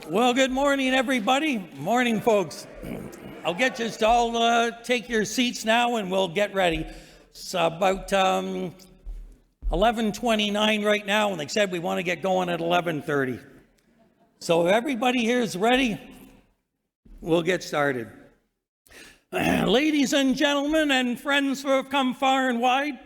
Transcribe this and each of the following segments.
Well, good morning, everybody. Morning, folks. I'll get you to all take your seats now, and we'll get ready. It's about 11:29 right now, and they said we want to get going at 11:30. So if everybody here is ready, we'll get started. Ladies and gentlemen and friends who have come far and wide,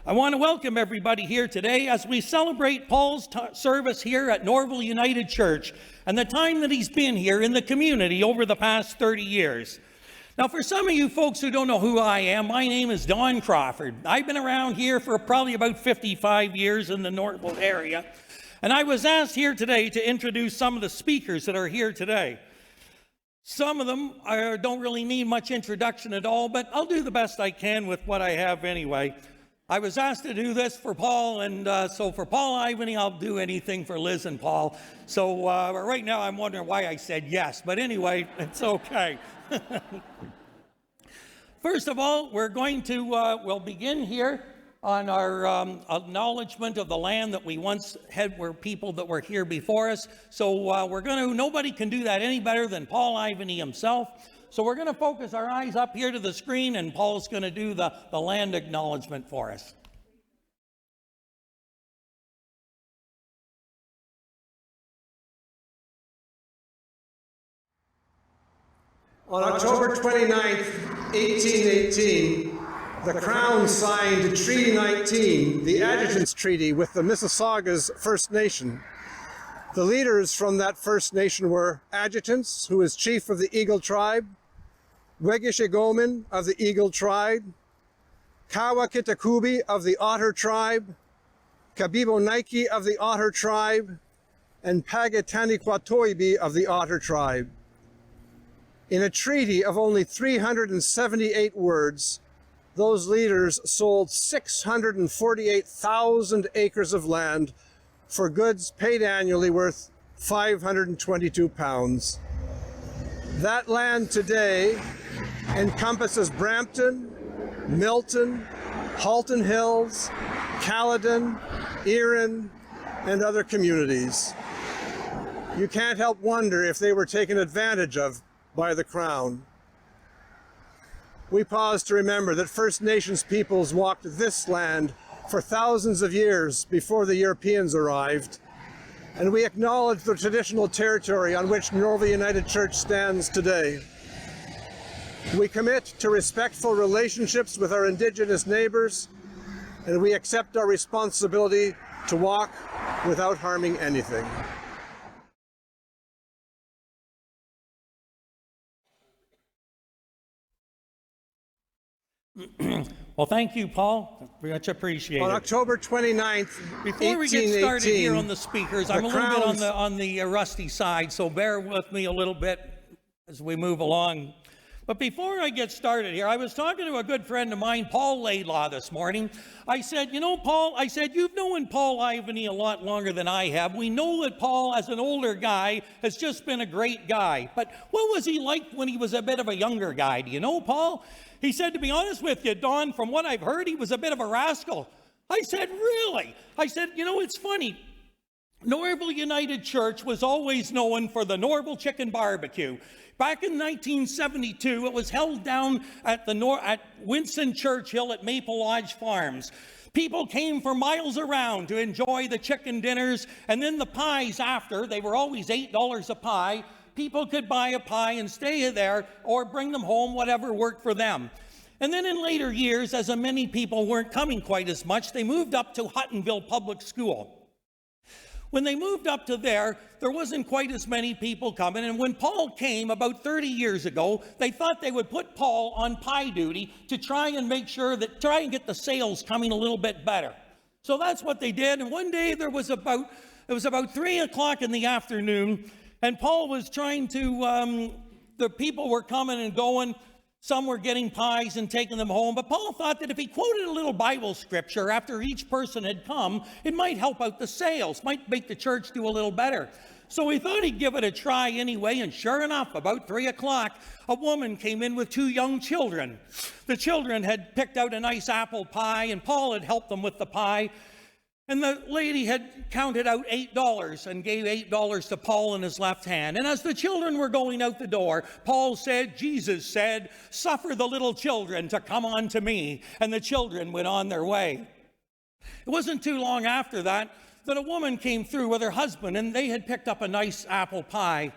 I want to welcome everybody here today as we celebrate Paul's service here at Norval United Church and the time that he's been here in the community over the past 30 years. Now, for some of you folks who don't know who I am, my name is Don Crawford. I've been around here for probably about 55 years in the Norval area, and I was asked here today to introduce some of the speakers that are here today. Some of them don't really need much introduction at all, but I'll do the best I can with what I have anyway. I was asked to do this for Paul, and so for Paul Ivany, I'll do anything for Liz and Paul. So right now I'm wondering why I said yes, but anyway, it's okay. First of all, we're going to, we'll begin here on our acknowledgement of the land that we once had, were people that were here before us. So nobody can do that any better than Paul Ivany himself. So we're going to focus our eyes up here to the screen, and Paul's going to do the land acknowledgement for us. On October 29th, 1818, the Crown signed Treaty 19, the Adjutants Treaty, with the Mississaugas First Nation. The leaders from that First Nation were Adjutants, who is chief of the Eagle Tribe, Wegishegomen of the Eagle Tribe, Kawakitakubi of the Otter Tribe, Kabibonaiki of the Otter Tribe, and Pagatanikwatoibi of the Otter Tribe. In a treaty of only 378 words, those leaders sold 648,000 acres of land for goods paid annually worth £522. That land today encompasses Brampton, Milton, Halton Hills, Caledon, Erin, and other communities. You can't help wonder if they were taken advantage of by the Crown. We pause to remember that First Nations peoples walked this land for thousands of years before the Europeans arrived, and we acknowledge the traditional territory on which Norval United Church stands today. We commit to respectful relationships with our Indigenous neighbors, and we accept our responsibility to walk without harming anything. Well, thank you, Paul. Much appreciated. On October 29th, before we get started here on the speakers, I'm a little bit on the rusty side, so bear with me a little bit as we move along. But before I get started here, I was talking to a good friend of mine, Paul Laidlaw, this morning. I said, you know, Paul, I said, you've known Paul Ivany a lot longer than I have. We know that Paul, as an older guy, has just been a great guy. But what was he like when he was a bit of a younger guy? Do you know, Paul? He said, to be honest with you, Don, from what I've heard, he was a bit of a rascal. I said, really? I said, you know, it's funny. Norval United Church was always known for the Norval Chicken Barbecue. Back in 1972, it was held down at Winston Churchill at Maple Lodge Farms. People came for miles around to enjoy the chicken dinners, and then the pies after. They were always $8 a pie. People could buy a pie and stay there or bring them home, whatever worked for them. And then in later years, as many people weren't coming quite as much, they moved up to Huttonville Public School. When they moved up to there wasn't quite as many people coming. And when Paul came about 30 years ago, they thought they would put Paul on pie duty to try and get the sales coming a little bit better. So that's what they did. And one day it was about 3 o'clock in the afternoon, and Paul was trying to, the people were coming and going. Some were getting pies and taking them home, but Paul thought that if he quoted a little Bible scripture after each person had come, it might help out the sales, might make the church do a little better. So he thought he'd give it a try anyway, and sure enough, about 3 o'clock, a woman came in with 2 young children. The children had picked out a nice apple pie, and Paul had helped them with the pie. And the lady had counted out $8 and gave $8 to Paul in his left hand. And as the children were going out the door, Paul said, Jesus said, "Suffer the little children to come unto me." And the children went on their way. It wasn't too long after that a woman came through with her husband, and they had picked up a nice apple pie.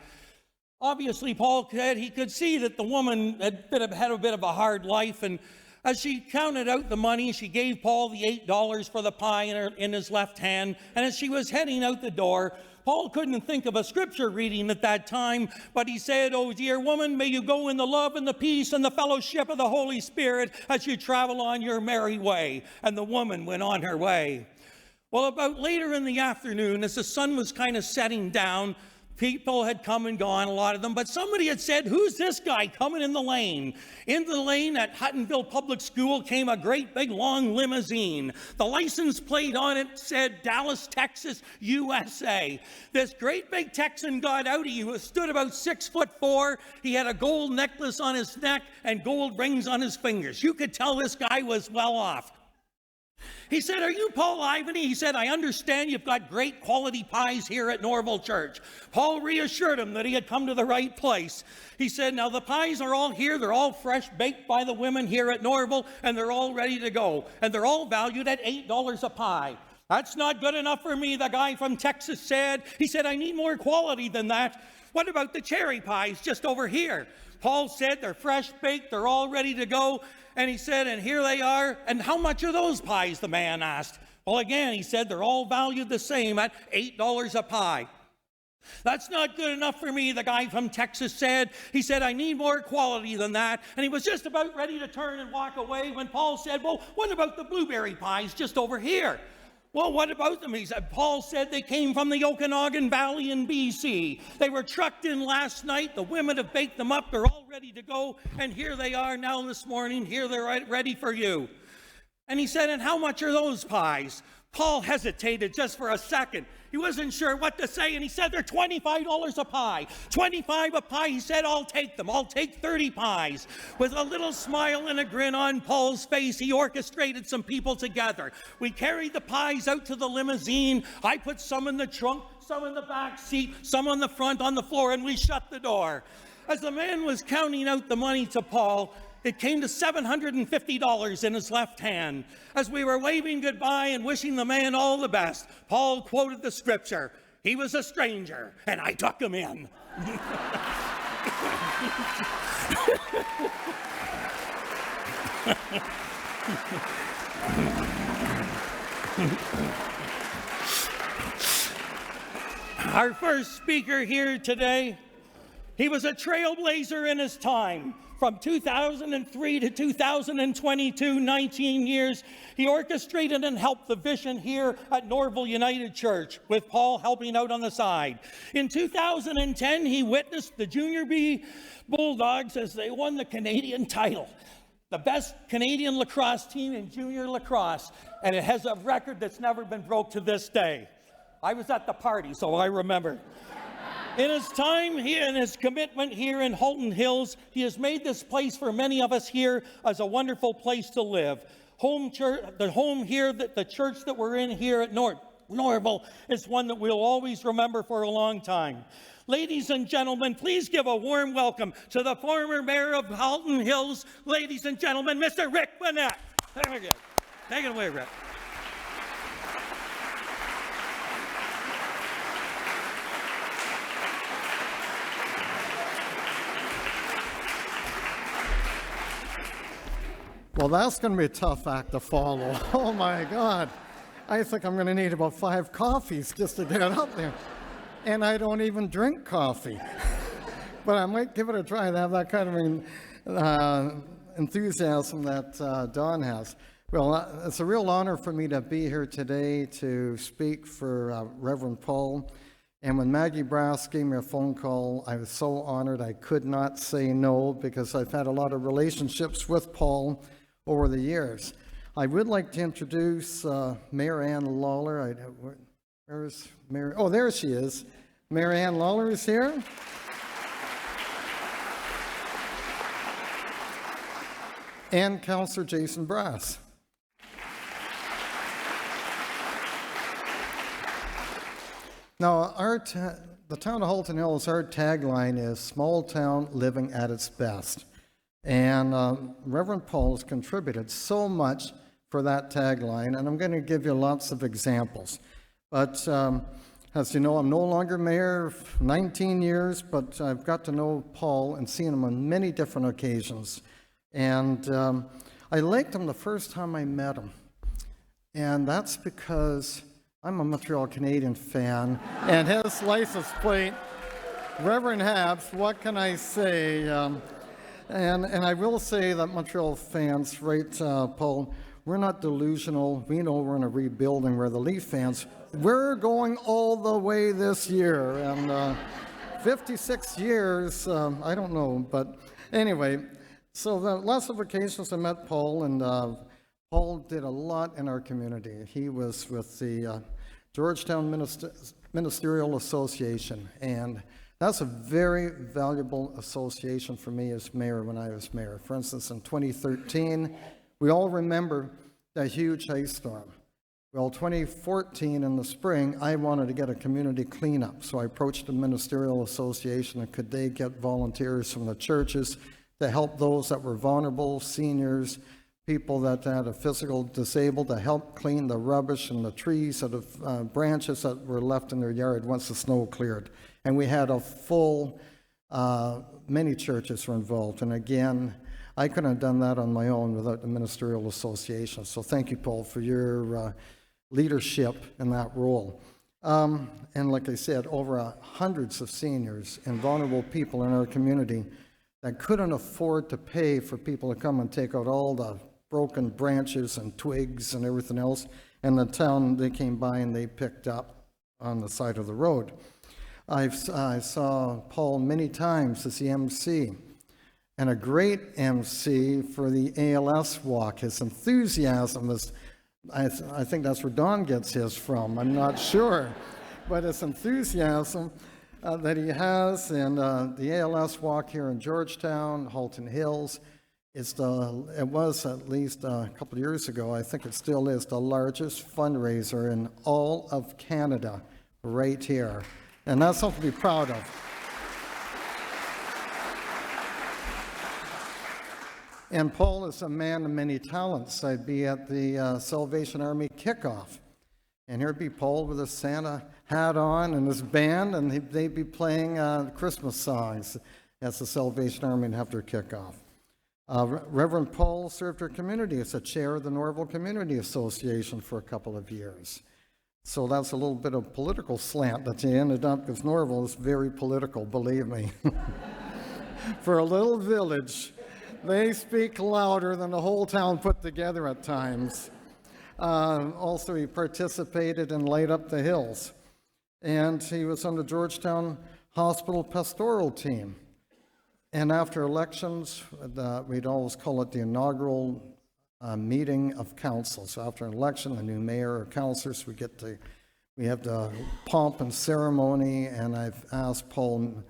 Obviously, Paul said he could see that the woman had a bit of a hard life, and as she counted out the money, she gave Paul the $8 for the pie in his left hand. And as she was heading out the door, Paul couldn't think of a scripture reading at that time, but he said, "Oh, dear woman, may you go in the love and the peace and the fellowship of the Holy Spirit as you travel on your merry way." And the woman went on her way. Well, about later in the afternoon, as the sun was kind of setting down, people had come and gone, a lot of them, but somebody had said, "Who's this guy coming in the lane?" Into the lane at Huttonville Public School came a great big long limousine. The license plate on it said Dallas, Texas, USA. This great big Texan got out. He stood about 6'4". He had a gold necklace on his neck and gold rings on his fingers. You could tell this guy was well off. He said, "Are you Paul Ivany?" He said, "I understand you've got great quality pies here at Norval Church." Paul reassured him that he had come to the right place. He said, "Now the pies are all here. They're all fresh baked by the women here at Norval, and they're all ready to go. And they're all valued at $8 a pie." "That's not good enough for me," the guy from Texas said. He said, "I need more quality than that. What about the cherry pies just over here?" Paul said, "They're fresh baked. They're all ready to go." And he said, "And here they are." "And how much are those pies?" the man asked. Well, again, he said, "They're all valued the same at $8 a pie." "That's not good enough for me," the guy from Texas said. He said, "I need more quality than that." And he was just about ready to turn and walk away when Paul said, "Well, what about the blueberry pies just over here?" "Well, what about them?" He said. Paul said, "They came from the Okanagan Valley in BC. They were trucked in last night. The women have baked them up. They're all ready to go. And here they are now this morning. Here they're ready for you." And he said, "And how much are those pies?" Paul hesitated just for a second. He wasn't sure what to say, and he said, "They're $25 a pie." $25 a pie. He said, "I'll take them. I'll take 30 pies. With a little smile and a grin on Paul's face, he orchestrated some people together. We carried the pies out to the limousine. I put some in the trunk, some in the back seat, some on the front on the floor, and we shut the door. As the man was counting out the money to Paul, it came to $750 in his left hand. As we were waving goodbye and wishing the man all the best, Paul quoted the scripture, "He was a stranger, and I took him in." Our first speaker here today, he was a trailblazer in his time. From 2003 to 2022, 19 years, he orchestrated and helped the vision here at Norval United Church, with Paul helping out on the side. In 2010, he witnessed the Junior B Bulldogs as they won the Canadian title, the best Canadian lacrosse team in junior lacrosse, and it has a record that's never been broke to this day. I was at the party, so I remember. In his time and his commitment here in Halton Hills, he has made this place for many of us here as a wonderful place to live. The church that we're in here at Norval is one that we'll always remember for a long time. Ladies and gentlemen, please give a warm welcome to the former mayor of Halton Hills, ladies and gentlemen, Mr. Rick Bennett. Very good. Take it away, Rick. Well, that's going to be a tough act to follow. Oh, my God. I think I'm going to need about 5 coffees just to get up there. And I don't even drink coffee. But I might give it a try to have that kind of enthusiasm that Don has. Well, it's a real honor for me to be here today to speak for Reverend Paul. And when Maggie Brass gave me a phone call, I was so honored I could not say no, because I've had a lot of relationships with Paul over the years. I would like to introduce Mayor Ann Lawler. Where's Mary? Oh, there she is. Mayor Ann Lawler is here. And Councillor Jason Brass. Now, the town of Halton Hills, our tagline is small town living at its best. And Reverend Paul has contributed so much for that tagline, and I'm going to give you lots of examples. But as you know, I'm no longer mayor, 19 years, but I've got to know Paul and seen him on many different occasions. And I liked him the first time I met him. And that's because I'm a Montreal Canadian fan, and his license plate, Reverend Habs, what can I say? And I will say that Montreal fans, right, Paul, we're not delusional. We know we're in a rebuilding. We're the Leaf fans. We're going all the way this year. And 56 years, I don't know. But anyway, so the lots of occasions I met Paul, and Paul did a lot in our community. He was with the Georgetown Ministerial Association, and that's a very valuable association for me as mayor when I was mayor. For instance, in 2013, we all remember that huge ice storm. Well, 2014 in the spring, I wanted to get a community cleanup, so I approached the Ministerial Association, and could they get volunteers from the churches to help those that were vulnerable, seniors, people that had a physical disabled, to help clean the rubbish and the trees, branches that were left in their yard once the snow cleared. And we had a full, many churches were involved. And again, I couldn't have done that on my own without the Ministerial Association. So thank you, Paul, for your leadership in that role. And like I said, over hundreds of seniors and vulnerable people in our community that couldn't afford to pay for people to come and take out all the broken branches and twigs and everything else. And the town, they came by and they picked up on the side of the road. I saw Paul many times as the MC, and a great MC for the ALS walk. His enthusiasm is, I think that's where Don gets his from, I'm not sure. But his enthusiasm that he has, and the ALS walk here in Georgetown, Halton Hills, it was at least a couple of years ago, I think it still is, the largest fundraiser in all of Canada right here. And that's something to be proud of. And Paul is a man of many talents. I'd be at the Salvation Army kickoff, and here'd be Paul with his Santa hat on and his band, and they'd be playing Christmas songs as the Salvation Army would have their kickoff. Reverend Paul served our community as a chair of the Norval Community Association for a couple of years. So that's a little bit of political slant that you ended up, because Norval is very political, believe me. For a little village, they speak louder than the whole town put together at times. Also, he participated in Light Up the Hills, and he was on the Georgetown Hospital pastoral team. And after elections, we'd always call it the inaugural meeting of council. So after an election, the new mayor or councilors, we have the pomp and ceremony, and I've asked Paul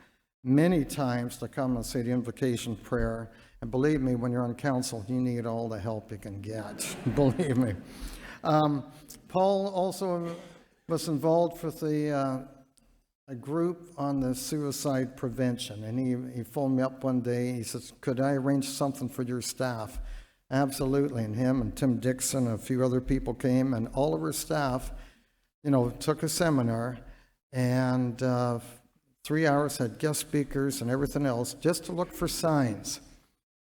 many times to come and say the invocation prayer. And believe me, when you're on council, you need all the help you can get, believe me. Paul also was involved with a group on the suicide prevention, and he phoned me up one day. He says, could I arrange something for your staff? Absolutely. And him and Tim Dixon and a few other people came, and all of our staff, took a seminar, and 3 hours had guest speakers and everything else, just to look for signs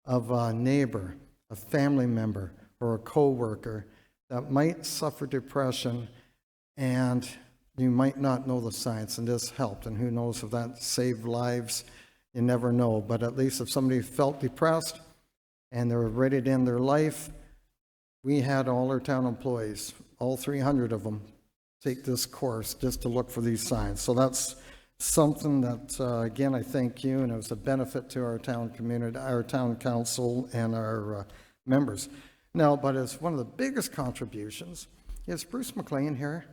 of a neighbor, a family member, or a coworker that might suffer depression, and you might not know the signs, and this helped. And who knows if that saved lives? You never know. But at least if somebody felt depressed and they were ready to end their life, we had all our town employees, all 300 of them, take this course just to look for these signs. So that's something that, again, I thank you, and it was a benefit to our town community, our town council, and our members. Now, but as one of the biggest contributions is Bruce McLean here.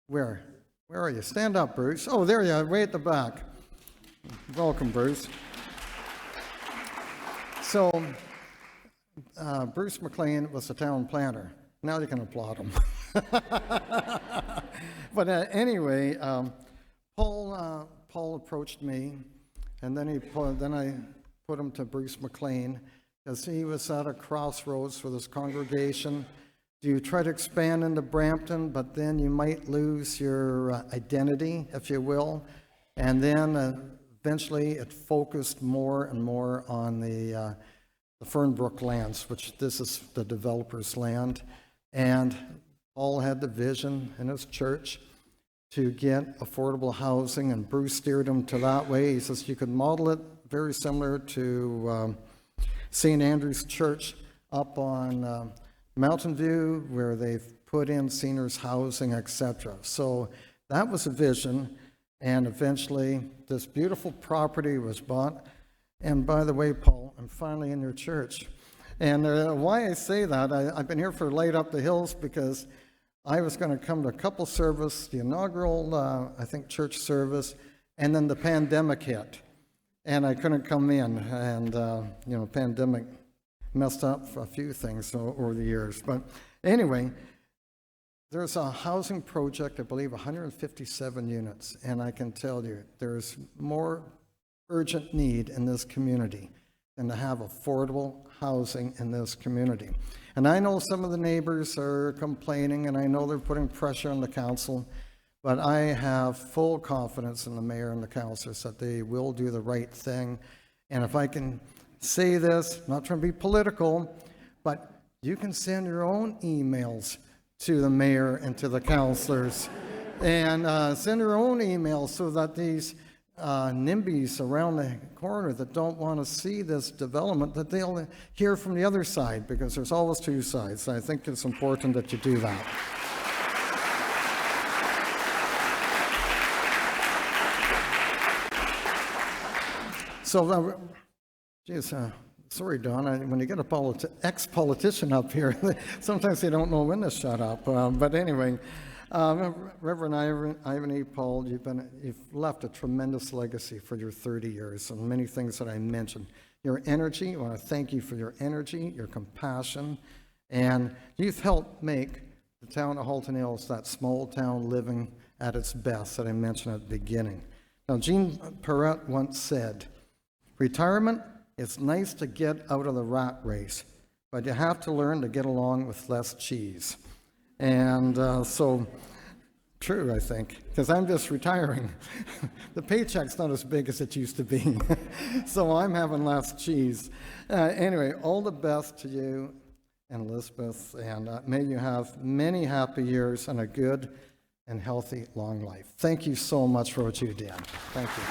Where are you? Stand up, Bruce. Oh, there you are, way at the back. Welcome, Bruce. So, Bruce McLean was a town planner. Now you can applaud him. But anyway, Paul approached me, and then I put him to Bruce McLean, because he was at a crossroads for this congregation. Do you try to expand into Brampton, but then you might lose your identity, if you will? And then eventually it focused more and more on the Fernbrook lands, which this is the developer's land. And Paul had the vision in his church to get affordable housing, and Bruce steered him to that way. He says you could model it very similar to St. Andrew's Church up on Mountain View, where they've put in seniors housing, etc. So that was a vision, and eventually this beautiful property was bought. And by the way, Paul, I'm finally in your church. And why I say that, I've been here for Light Up the Hills because I was going to come to a couple service, the inaugural, I think, church service, and then the pandemic hit. And I couldn't come in, and, pandemic messed up a few things over the years. But anyway, there's a housing project, I believe 157 units, and I can tell you there's more urgent need in this community than to have affordable housing in this community. And I know some of the neighbors are complaining, and I know they're putting pressure on the council, but I have full confidence in the mayor and the councilors that they will do the right thing. And if I can say this, not trying to be political, but you can send your own emails to the mayor and to the councilors, and send your own emails so that these NIMBYs around the corner that don't want to see this development, that they'll hear from the other side, because there's always two sides. I think it's important that you do that. So, sorry, Don, when you get a ex-politician up here, sometimes they don't know when to shut up. But anyway, Reverend Ivany, Paul, you've left a tremendous legacy for your 30 years, and many things that I mentioned. Your energy, I want to thank you for your energy, your compassion, and you've helped make the town of Halton Hills that small town living at its best that I mentioned at the beginning. Now, Jean Perrette once said, "Retirement, it's nice to get out of the rat race, but you have to learn to get along with less cheese." And so, true, I think, because I'm just retiring. The paycheck's not as big as it used to be, so I'm having less cheese. Anyway, all the best to you and Elizabeth, and may you have many happy years and a good and healthy long life. Thank you so much for what you did. Thank you.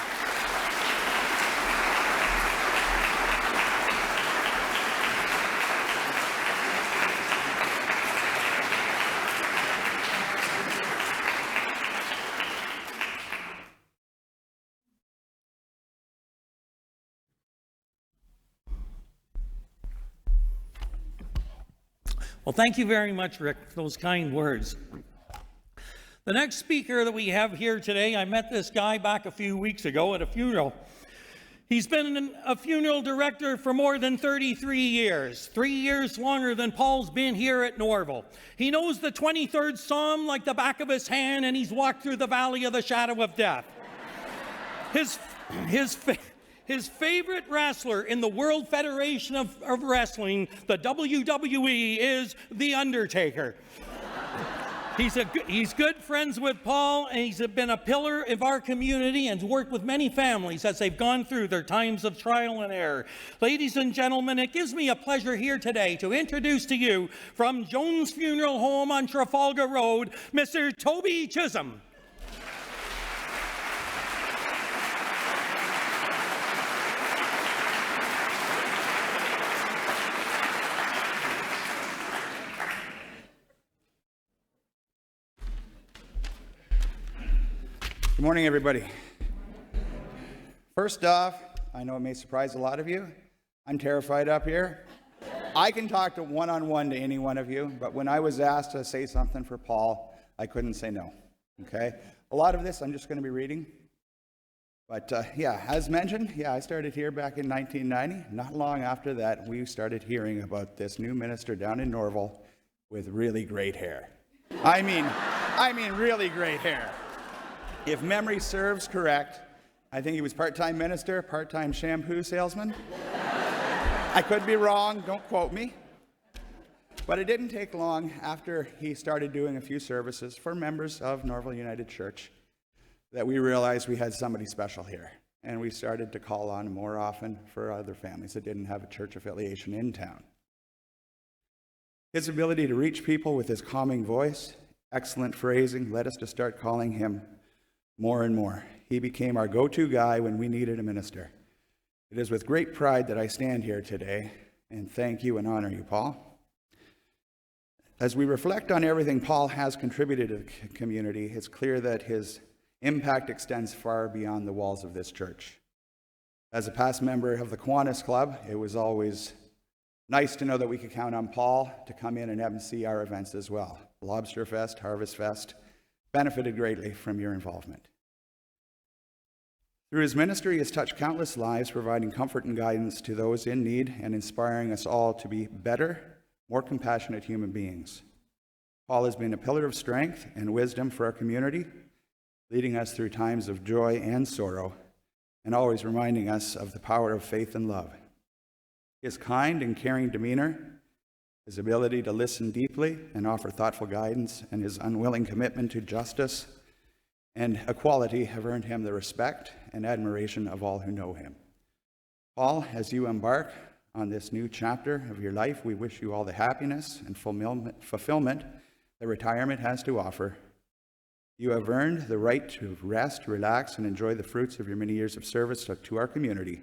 Well, thank you very much, Rick, for those kind words. The next speaker that we have here today, I met this guy back a few weeks ago at a funeral. He's been a funeral director for more than 33 years, 3 years longer than Paul's been here at Norval. He knows the 23rd Psalm like the back of his hand, and he's walked through the valley of the shadow of death. His favorite wrestler in the World Federation of Wrestling, the WWE, is The Undertaker. He's good friends with Paul, and he's been a pillar of our community and worked with many families as they've gone through their times of trial and error. Ladies and gentlemen, it gives me a pleasure here today to introduce to you from Jones Funeral Home on Trafalgar Road, Mr. Toby Chisholm. Good morning, everybody. First off, I know it may surprise a lot of you. I'm terrified up here. I can talk to one-on-one to any one of you, but when I was asked to say something for Paul, I couldn't say no, okay? A lot of this I'm just going to be reading. But as mentioned, I started here back in 1990. Not long after that, we started hearing about this new minister down in Norval with really great hair. I mean really great hair. If memory serves correct, I think he was part-time minister, part-time shampoo salesman. I could be wrong, don't quote me. But it didn't take long after he started doing a few services for members of Norval United Church that we realized we had somebody special here. And we started to call on him more often for other families that didn't have a church affiliation in town. His ability to reach people with his calming voice, excellent phrasing, led us to start calling him more and more. He became our go-to guy when we needed a minister. It is with great pride that I stand here today and thank you and honor you, Paul. As we reflect on everything Paul has contributed to the community, it's clear that his impact extends far beyond the walls of this church. As a past member of the Kiwanis Club, it was always nice to know that we could count on Paul to come in and MC our events as well. Lobster Fest, Harvest Fest benefited greatly from your involvement. Through his ministry, he has touched countless lives, providing comfort and guidance to those in need and inspiring us all to be better, more compassionate human beings. Paul has been a pillar of strength and wisdom for our community, leading us through times of joy and sorrow, and always reminding us of the power of faith and love. His kind and caring demeanor, his ability to listen deeply and offer thoughtful guidance, and his unwilling commitment to justice and equality have earned him the respect and admiration of all who know him. Paul, as you embark on this new chapter of your life, we wish you all the happiness and fulfillment that retirement has to offer. You have earned the right to rest, relax, and enjoy the fruits of your many years of service to our community.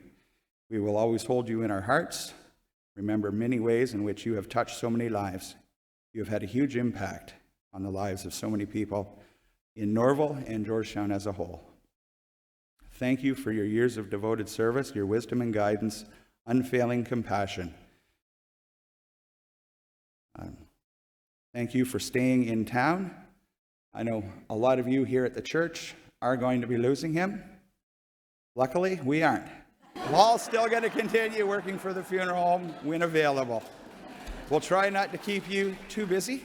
We will always hold you in our hearts. Remember many ways in which you have touched so many lives. You have had a huge impact on the lives of so many people in Norval and Georgetown as a whole. Thank you for your years of devoted service, your wisdom and guidance, unfailing compassion. Thank you for staying in town. I know a lot of you here at the church are going to be losing him. Luckily, we aren't. We're all still going to continue working for the funeral home when available. We'll try not to keep you too busy,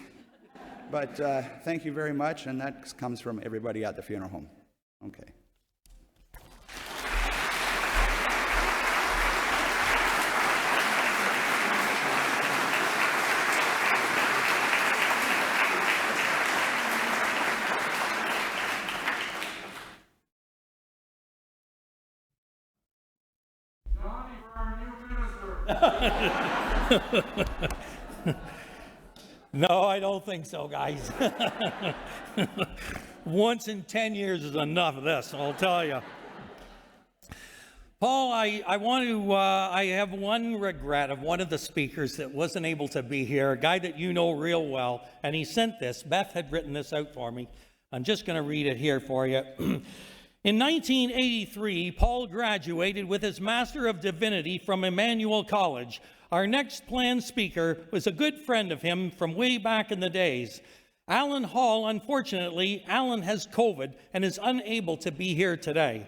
but thank you very much, and that comes from everybody at the funeral home. Okay. No, I don't think so, guys. Once in 10 years is enough of this, I'll tell you. Paul, I have one regret of one of the speakers that wasn't able to be here, a guy that you know real well, and he sent this. Beth had written this out for me. I'm just going to read it here for you. In 1983, Paul graduated with his Master of Divinity from Emmanuel College. Our next planned speaker was a good friend of him from way back in the days. Alan Hall. Unfortunately, Alan has COVID and is unable to be here today.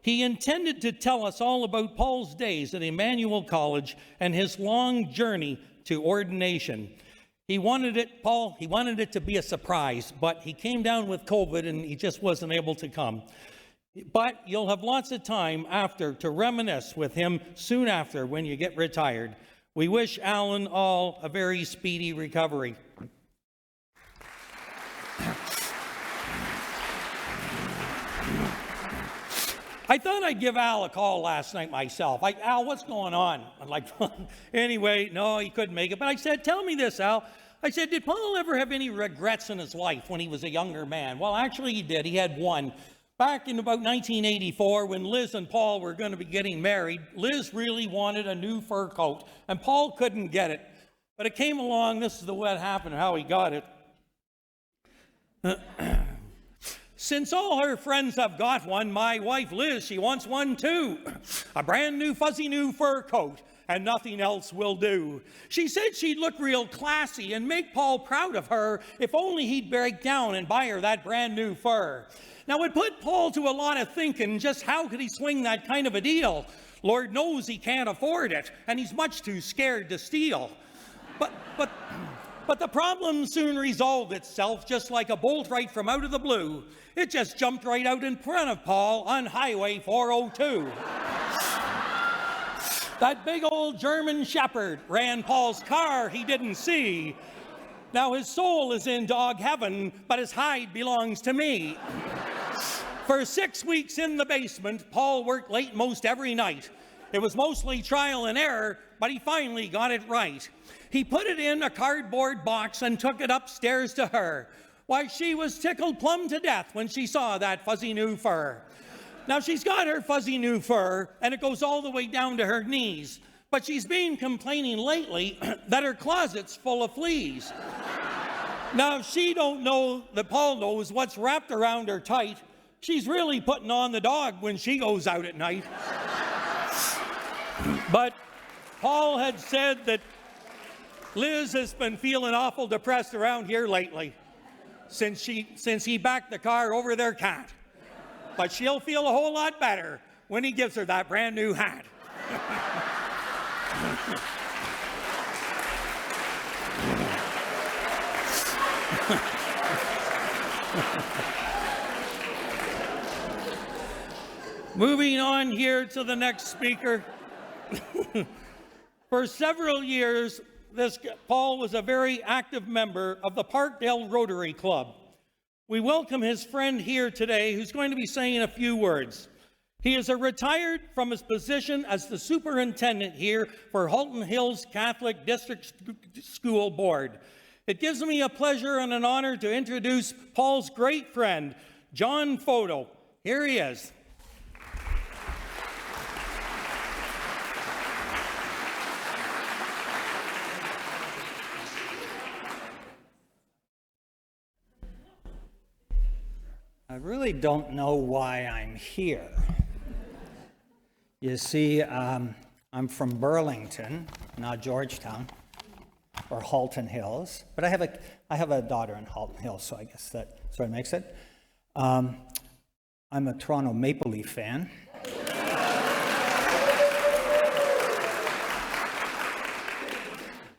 He intended to tell us all about Paul's days at Emmanuel College and his long journey to ordination. He wanted it to be a surprise, but he came down with COVID and he just wasn't able to come. But you'll have lots of time after to reminisce with him soon after when you get retired. We wish Alan all a very speedy recovery. I thought I'd give Al a call last night myself. Al, what's going on? I'm like, anyway, no, he couldn't make it. But I said, tell me this, Al. I said, did Paul ever have any regrets in his life when he was a younger man? Well, actually he did. He had one. Back in about 1984, when Liz and Paul were going to be getting married, Liz really wanted a new fur coat, and Paul couldn't get it. But it came along, this is what happened, how he got it. Since all her friends have got one, my wife Liz, she wants one too. A brand new fuzzy new fur coat, and nothing else will do. She said she'd look real classy and make Paul proud of her if only he'd break down and buy her that brand new fur. Now, it put Paul to a lot of thinking, just how could he swing that kind of a deal? Lord knows he can't afford it, and he's much too scared to steal. But But the problem soon resolved itself, just like a bolt right from out of the blue. It just jumped right out in front of Paul on Highway 402. That big old German shepherd ran Paul's car he didn't see. Now his soul is in dog heaven, but his hide belongs to me. For 6 weeks in the basement, Paul worked late most every night. It was mostly trial and error, but he finally got it right. He put it in a cardboard box and took it upstairs to her. Why, she was tickled plumb to death when she saw that fuzzy new fur. Now, she's got her fuzzy new fur, and it goes all the way down to her knees. But she's been complaining lately that her closet's full of fleas. Now, if she don't know that Paul knows what's wrapped around her tight, she's really putting on the dog when she goes out at night. But Paul had said that Liz has been feeling awful depressed around here lately since he backed the car over their cat. But she'll feel a whole lot better when he gives her that brand new hat. Moving on here to the next speaker. For several years, Paul was a very active member of the Parkdale Rotary Club. We welcome his friend here today who's going to be saying a few words. He is retired from his position as the superintendent here for Halton Hills Catholic District School Board. It gives me a pleasure and an honor to introduce Paul's great friend, John Foto. Here he is. I really don't know why I'm here. You see, I'm from Burlington, not Georgetown, or Halton Hills, but I have a daughter in Halton Hills, so I guess that sort of makes it. I'm a Toronto Maple Leaf fan.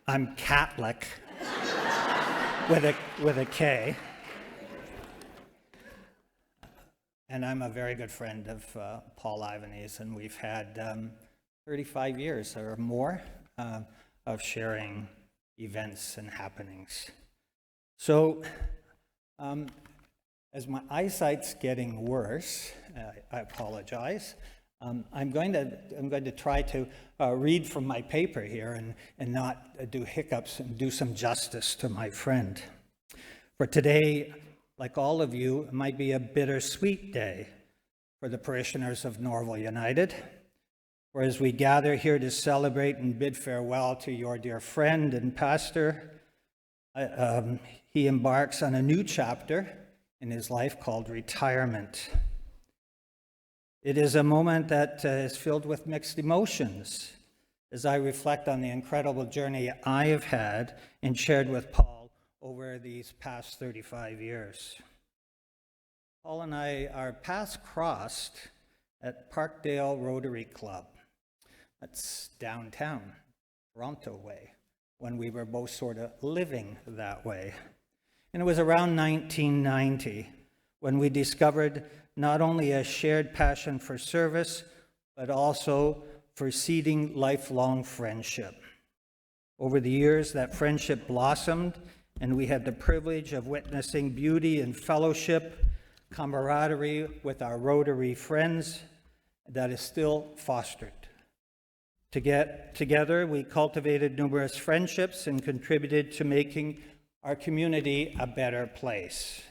I'm Catholic with a K. And I'm a very good friend of Paul Ivany's, and we've had 35 years or more of sharing events and happenings. So, as my eyesight's getting worse, I apologize. I'm going to try to read from my paper here and not do hiccups and do some justice to my friend. For today, like all of you, it might be a bittersweet day for the parishioners of Norval United, for as we gather here to celebrate and bid farewell to your dear friend and pastor, he embarks on a new chapter in his life called retirement. It is a moment that is filled with mixed emotions as I reflect on the incredible journey I have had and shared with Paul over these past 35 years. Paul and I, our paths crossed at Parkdale Rotary Club. That's downtown, Toronto way, when we were both sort of living that way. And it was around 1990 when we discovered not only a shared passion for service, but also for seeding lifelong friendship. Over the years, that friendship blossomed, and we had the privilege of witnessing beauty and fellowship, camaraderie with our Rotary friends that is still fostered. Together, we cultivated numerous friendships and contributed to making our community a better place.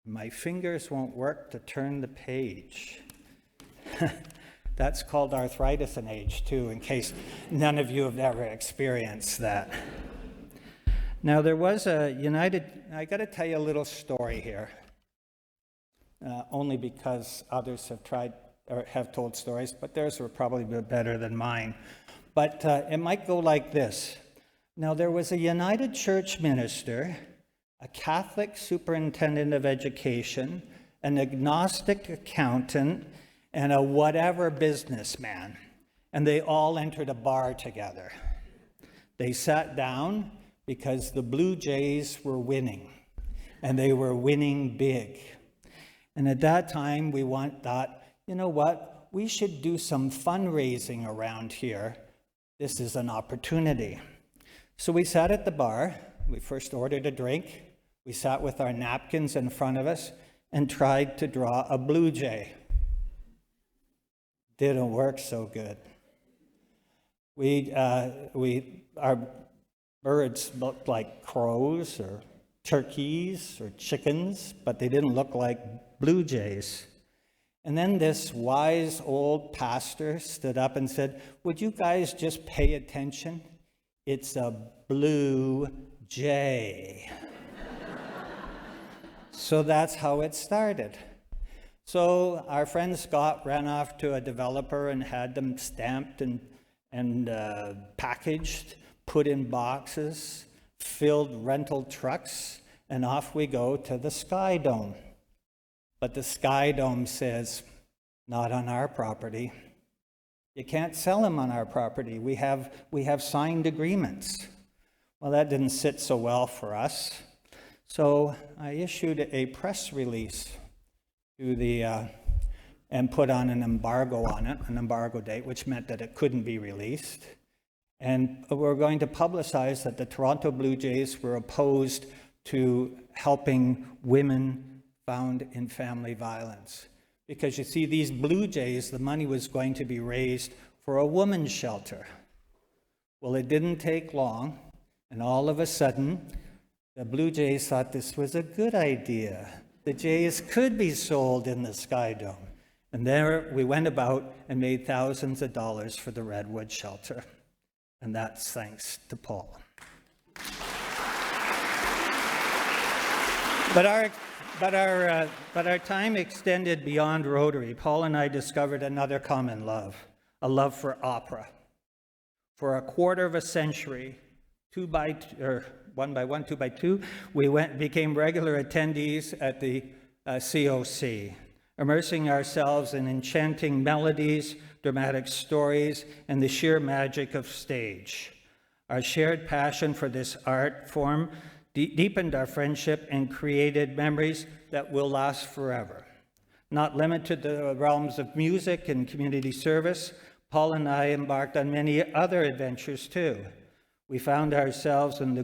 My fingers won't work to turn the page. That's called arthritis in age, too, in case none of you have ever experienced that. Now, there was I got to tell you a little story here, only because others have tried or have told stories, but theirs were probably better than mine. But it might go like this. Now, there was a United Church minister, a Catholic superintendent of education, an agnostic accountant, and a whatever businessman, and they all entered a bar together. They sat down, because the Blue Jays were winning, and they were winning big. And at that time, we thought, you know what? We should do some fundraising around here. This is an opportunity. So we sat at the bar. We first ordered a drink. We sat with our napkins in front of us and tried to draw a blue jay. Didn't work so good. Our birds looked like crows or turkeys or chickens, but they didn't look like blue jays. And then this wise old pastor stood up and said, "Would you guys just pay attention? It's a blue jay." So that's how it started. So our friend Scott ran off to a developer and had them stamped and packaged, put in boxes, filled rental trucks, and off we go to the Sky Dome. But the Sky Dome says, "Not on our property. You can't sell them on our property. We have signed agreements." Well, that didn't sit so well for us. So I issued a press release to and put on an embargo on it, an embargo date, which meant that it couldn't be released. And we're going to publicize that the Toronto Blue Jays were opposed to helping women found in family violence. Because you see, these Blue Jays, the money was going to be raised for a women's shelter. Well, it didn't take long, and all of a sudden, the Blue Jays thought this was a good idea. The Jays could be sold in the Sky Dome. And there we went about and made thousands of dollars for the Redwood shelter. And that's thanks to Paul. But our time extended beyond Rotary. Paul and I discovered another common love, a love for opera. For a quarter of a century, one by one, two by two, we became regular attendees at the COC, immersing ourselves in enchanting melodies, dramatic stories, and the sheer magic of stage. Our shared passion for this art form deepened our friendship and created memories that will last forever. Not limited to the realms of music and community service, Paul and I embarked on many other adventures too. We found ourselves on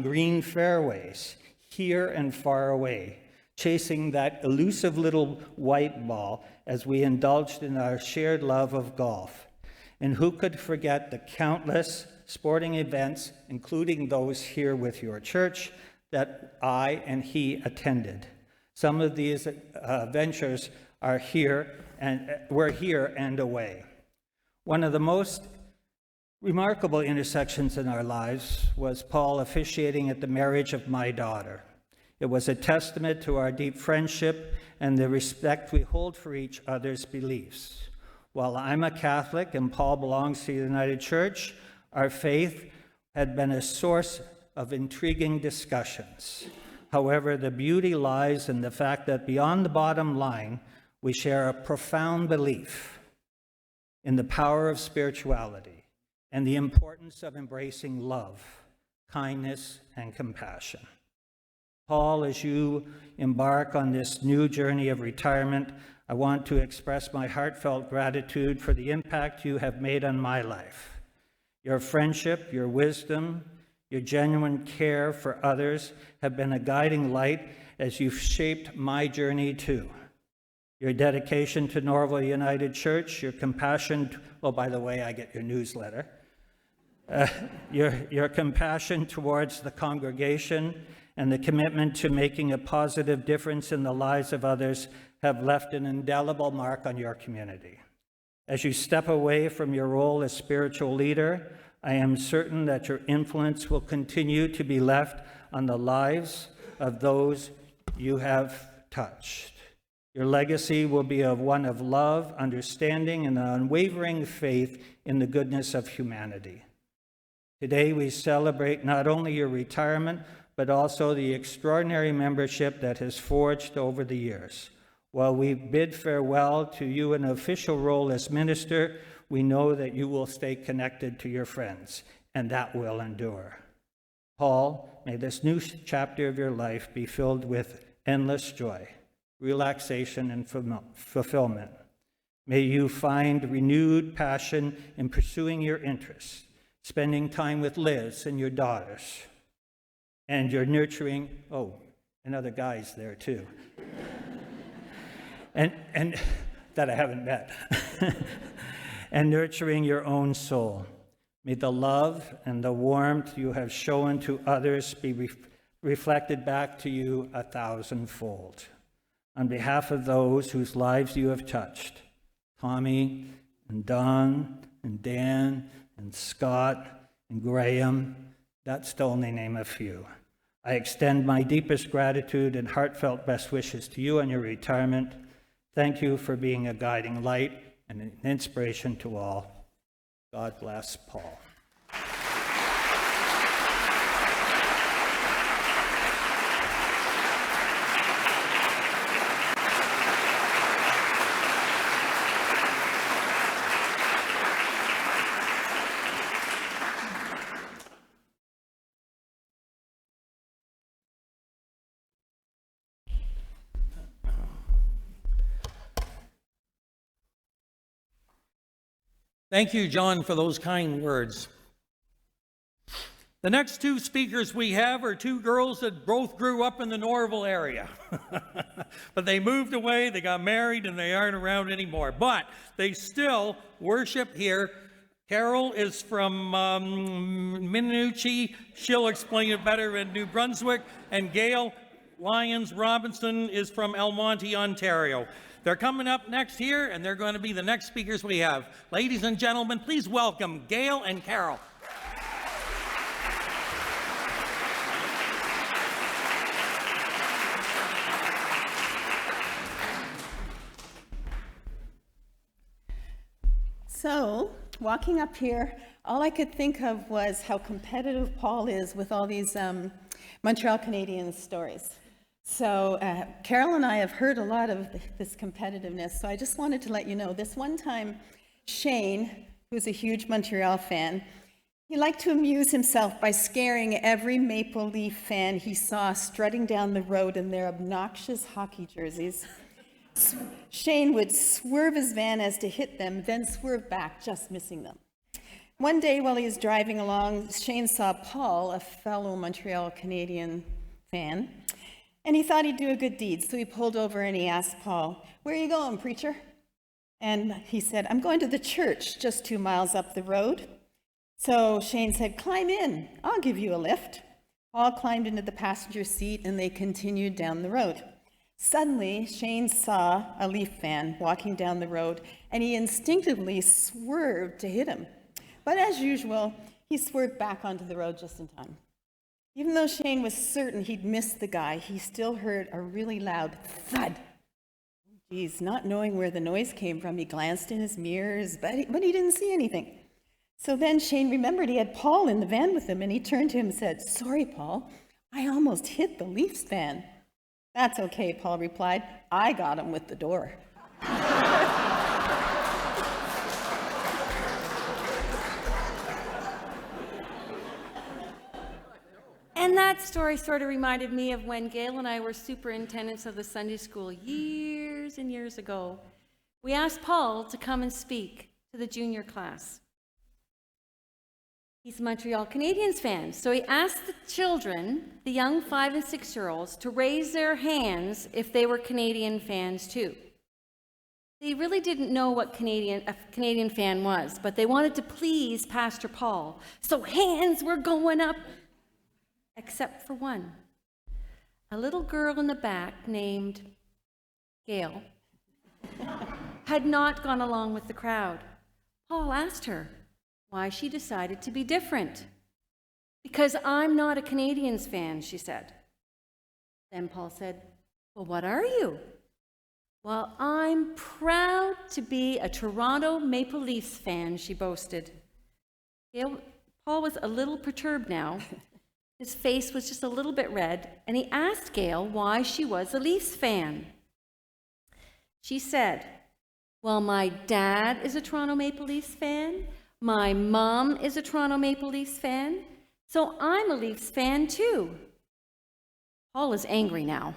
green fairways, here and far away, chasing that elusive little white ball as we indulged in our shared love of golf. And who could forget the countless sporting events, including those here with your church, that I and he attended. Some of these ventures are here and were here and away. One of the most remarkable intersections in our lives was Paul officiating at the marriage of my daughter. It was a testament to our deep friendship and the respect we hold for each other's beliefs. While I'm a Catholic and Paul belongs to the United Church, our faith had been a source of intriguing discussions. However, the beauty lies in the fact that beyond the bottom line, we share a profound belief in the power of spirituality and the importance of embracing love, kindness, and compassion. Paul, as you embark on this new journey of retirement, I want to express my heartfelt gratitude for the impact you have made on my life. Your friendship, your wisdom, your genuine care for others have been a guiding light as you've shaped my journey too. Your dedication to Norval United Church, your compassion, oh, by the way, I get your newsletter. Your compassion towards the congregation and the commitment to making a positive difference in the lives of others have left an indelible mark on your community. As you step away from your role as spiritual leader, I am certain that your influence will continue to be left on the lives of those you have touched. Your legacy will be one of love, understanding, and an unwavering faith in the goodness of humanity. Today, we celebrate not only your retirement, but also the extraordinary membership that has forged over the years. While we bid farewell to you in an official role as minister, we know that you will stay connected to your friends, and that will endure. Paul, may this new chapter of your life be filled with endless joy, relaxation, and fulfillment. May you find renewed passion in pursuing your interests, spending time with Liz and your daughters, and your nurturing, and other guys there too, and that I haven't met, and nurturing your own soul. May the love and the warmth you have shown to others be reflected back to you 1,000-fold. On behalf of those whose lives you have touched, Tommy and Don and Dan and Scott and Graham, that's to only name a few. I extend my deepest gratitude and heartfelt best wishes to you on your retirement. Thank you for being a guiding light and an inspiration to all. God bless Paul. Thank you, John, for those kind words. The next two speakers we have are two girls that both grew up in the Norval area. But they moved away, they got married, and they aren't around anymore. But they still worship here. Carol is from Minucci. She'll explain it better in New Brunswick. And Gail Lyons Robinson is from El Monte, Ontario. They're coming up next here, and they're going to be the next speakers we have. Ladies and gentlemen, please welcome Gail and Carol. So, walking up here, all I could think of was how competitive Paul is with all these Montreal Canadiens stories. So Carol and I have heard a lot of this competitiveness, so I just wanted to let you know, this one time, Shane, who's a huge Montreal fan, he liked to amuse himself by scaring every Maple Leaf fan he saw strutting down the road in their obnoxious hockey jerseys. Shane would swerve his van as to hit them, then swerve back, just missing them. One day while he was driving along, Shane saw Paul, a fellow Montreal Canadian fan, and he thought he'd do a good deed, so he pulled over and he asked Paul, "Where are you going, preacher?" And he said, "I'm going to the church just 2 miles up the road." So Shane said, "Climb in, I'll give you a lift." Paul climbed into the passenger seat and they continued down the road. Suddenly, Shane saw a Leaf fan walking down the road and he instinctively swerved to hit him. But as usual, he swerved back onto the road just in time. Even though Shane was certain he'd missed the guy, he still heard a really loud thud. Geez, not knowing where the noise came from, he glanced in his mirrors, but he didn't see anything. So then Shane remembered he had Paul in the van with him, and he turned to him and said, "Sorry, Paul, I almost hit the Leafs fan." "That's okay," Paul replied. "I got him with the door." And that story sort of reminded me of when Gail and I were superintendents of the Sunday school years and years ago. We asked Paul to come and speak to the junior class. He's a Montreal Canadiens fan, so he asked the children, the young 5- and 6-year-olds, to raise their hands if they were Canadian fans too. They really didn't know what a Canadian fan was, but they wanted to please Pastor Paul, so hands were going up. Except for one. A little girl in the back named Gail had not gone along with the crowd. Paul asked her why she decided to be different. "Because I'm not a Canadiens fan," she said. Then Paul said, "Well, what are you?" "Well, I'm proud to be a Toronto Maple Leafs fan," she boasted. Paul was a little perturbed now. His face was just a little bit red, and he asked Gail why she was a Leafs fan. She said, "Well, my dad is a Toronto Maple Leafs fan. My mom is a Toronto Maple Leafs fan. So I'm a Leafs fan too. Paul is angry now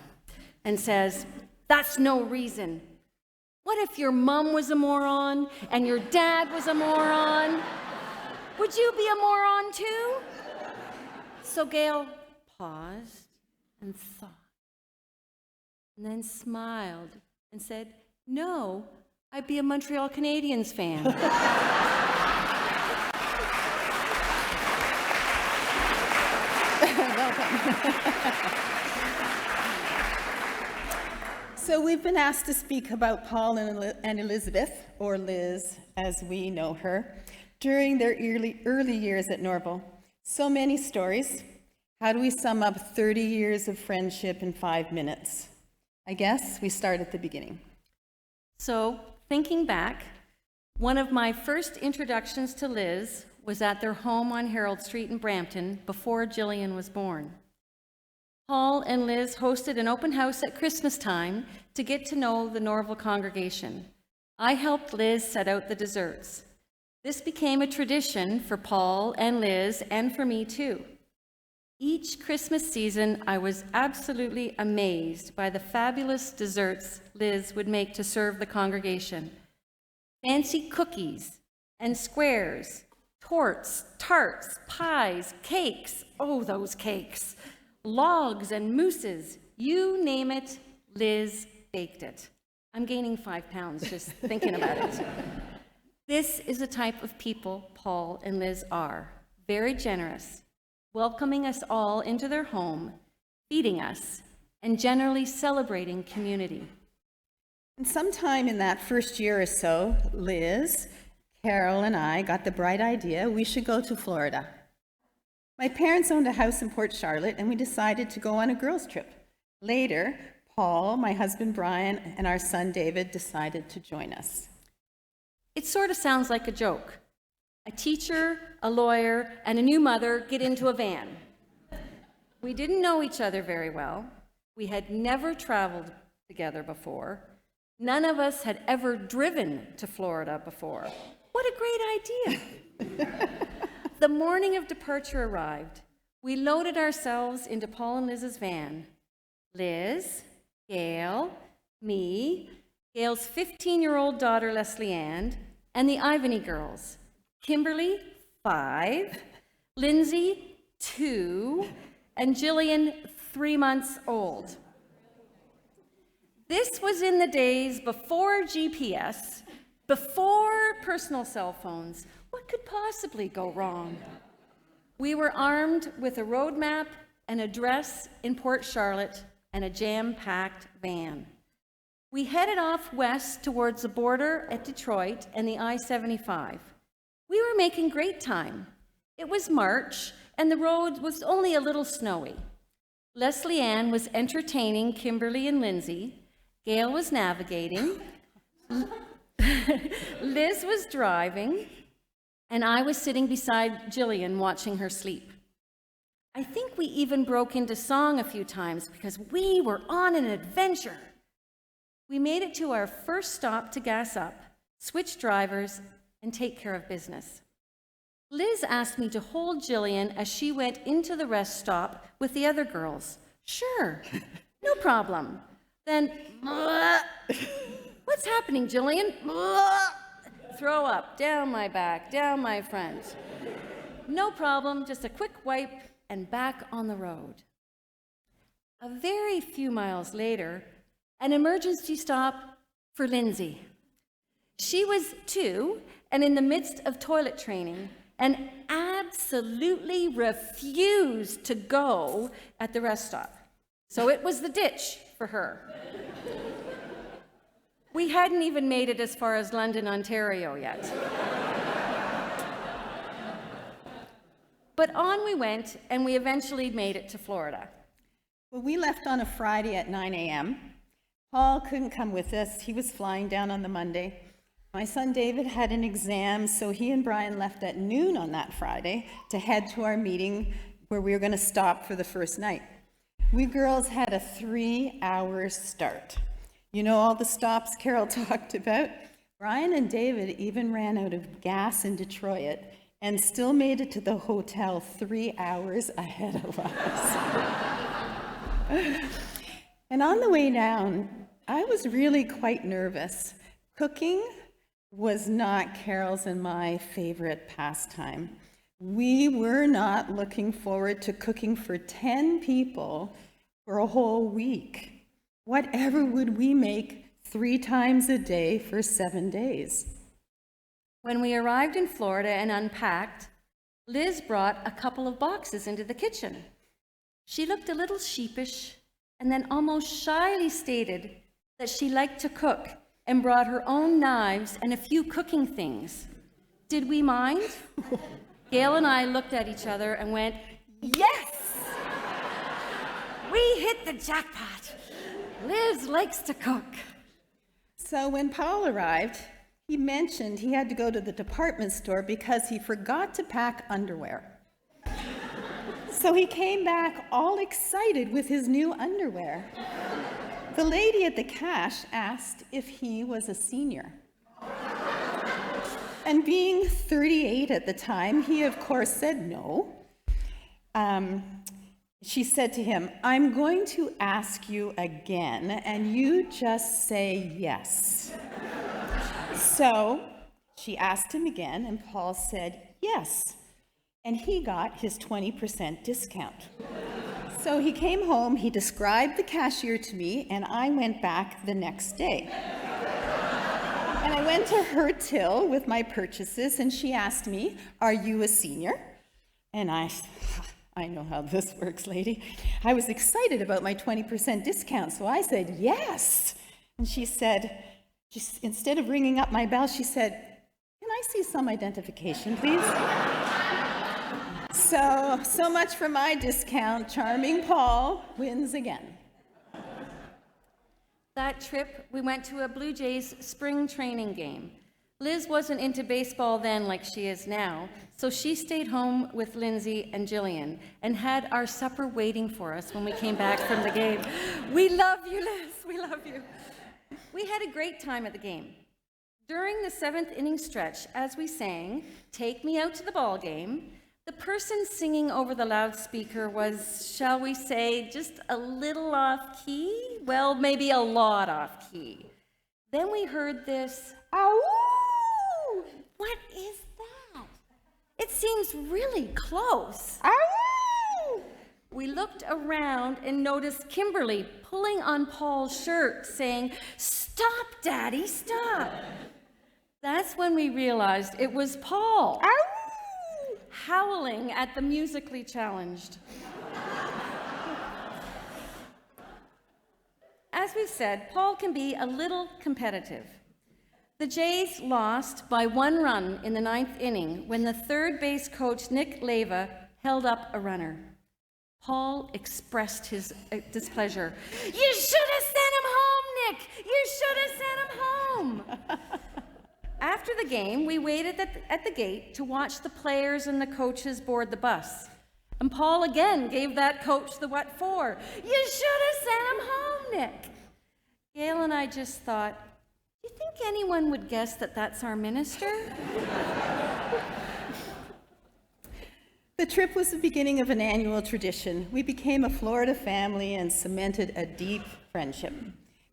and says, that's no reason. What if your mom was a moron and your dad was a moron? Would you be a moron too? So Gail paused and thought, and then smiled and said, no, I'd be a Montreal Canadiens fan. So we've been asked to speak about Paul and Elizabeth, or Liz as we know her, during their early years at Norval. So many stories. How do we sum up 30 years of friendship in 5 minutes? I guess we start at the beginning. So, thinking back, one of my first introductions to Liz was at their home on Harold Street in Brampton before Jillian was born. Paul and Liz hosted an open house at Christmas time to get to know the Norval congregation. I helped Liz set out the desserts. This became a tradition for Paul and Liz and for me too. Each Christmas season, I was absolutely amazed by the fabulous desserts Liz would make to serve the congregation. Fancy cookies and squares, torts, tarts, pies, cakes, oh, those cakes, logs and mousses, you name it, Liz baked it. I'm gaining 5 pounds just thinking about it. This is the type of people Paul and Liz are, very generous, welcoming us all into their home, feeding us, and generally celebrating community. And sometime in that first year or so, Liz, Carol, and I got the bright idea we should go to Florida. My parents owned a house in Port Charlotte, and we decided to go on a girls' trip. Later, Paul, my husband Brian, and our son David decided to join us. It sort of sounds like a joke. A teacher, a lawyer, and a new mother get into a van. We didn't know each other very well. We had never traveled together before. None of us had ever driven to Florida before. What a great idea! The morning of departure arrived. We loaded ourselves into Paul and Liz's van. Liz, Gail, me, Gail's 15-year-old daughter, Leslie Ann, and the Ivany girls. Kimberly, 5, Lindsay, 2, and Jillian, 3 months old. This was in the days before GPS, before personal cell phones. What could possibly go wrong? We were armed with a road map, an address in Port Charlotte, and a jam-packed van. We headed off west towards the border at Detroit and the I-75. We were making great time. It was March, and the road was only a little snowy. Leslie Ann was entertaining Kimberly and Lindsay. Gail was navigating. Liz was driving, and I was sitting beside Jillian watching her sleep. I think we even broke into song a few times because we were on an adventure. We made it to our first stop to gas up, switch drivers, and take care of business. Liz asked me to hold Jillian as she went into the rest stop with the other girls. Sure, no problem. Then, what's happening, Jillian? Throw up, down my back, down my front. No problem, just a quick wipe and back on the road. A very few miles later, an emergency stop for Lindsay. She was 2 and in the midst of toilet training and absolutely refused to go at the rest stop. So it was the ditch for her. We hadn't even made it as far as London, Ontario yet. But on we went, and we eventually made it to Florida. Well, we left on a Friday at 9 a.m. Paul couldn't come with us. He was flying down on the Monday. My son David had an exam, so he and Brian left at noon on that Friday to head to our meeting where we were going to stop for the first night. We girls had a 3-hour start. You know all the stops Carol talked about? Brian and David even ran out of gas in Detroit and still made it to the hotel 3 hours ahead of us. And on the way down, I was really quite nervous. Cooking was not Carol's and my favorite pastime. We were not looking forward to cooking for 10 people for a whole week. Whatever would we make 3 times a day for 7 days? When we arrived in Florida and unpacked, Liz brought a couple of boxes into the kitchen. She looked a little sheepish and then almost shyly stated that she liked to cook and brought her own knives and a few cooking things. Did we mind? Gail and I looked at each other and went, yes! We hit the jackpot. Liz likes to cook. So when Paul arrived, he mentioned he had to go to the department store because he forgot to pack underwear. So he came back all excited with his new underwear. The lady at the cash asked if he was a senior. And being 38 at the time, he of course said no. She said to him, I'm going to ask you again, and you just say yes. So she asked him again, and Paul said yes. And he got his 20% discount. So he came home, he described the cashier to me, and I went back the next day. And I went to her till with my purchases, and she asked me, are you a senior? And I know how this works, lady. I was excited about my 20% discount, so I said, yes. And she said, instead of ringing up my bell, she said, can I see some identification, please? So much for my discount. Charming Paul wins again. That trip, we went to a Blue Jays spring training game. Liz wasn't into baseball then like she is now, so she stayed home with Lindsay and Jillian and had our supper waiting for us when we came back from the game. We love you, Liz, we love you. We had a great time at the game. During the 7th inning stretch, as we sang, Take Me Out to the Ball Game, the person singing over the loudspeaker was, shall we say, just a little off key? Well, maybe a lot off key. Then we heard this, ow! What is that? It seems really close. Ow! We looked around and noticed Kimberly pulling on Paul's shirt, saying, stop, Daddy, stop. That's when we realized it was Paul. Ow! Howling at the musically challenged. As we've said, Paul can be a little competitive. The Jays lost by 1 run in the 9th inning when the third base coach, Nick Leyva, held up a runner. Paul expressed his displeasure. You should have sent him home, Nick! You should have sent him home! After the game, we waited at the gate to watch the players and the coaches board the bus. And Paul again gave that coach the what for. You should have sent him home, Nick. Gail and I just thought, do you think anyone would guess that that's our minister? The trip was the beginning of an annual tradition. We became a Florida family and cemented a deep friendship.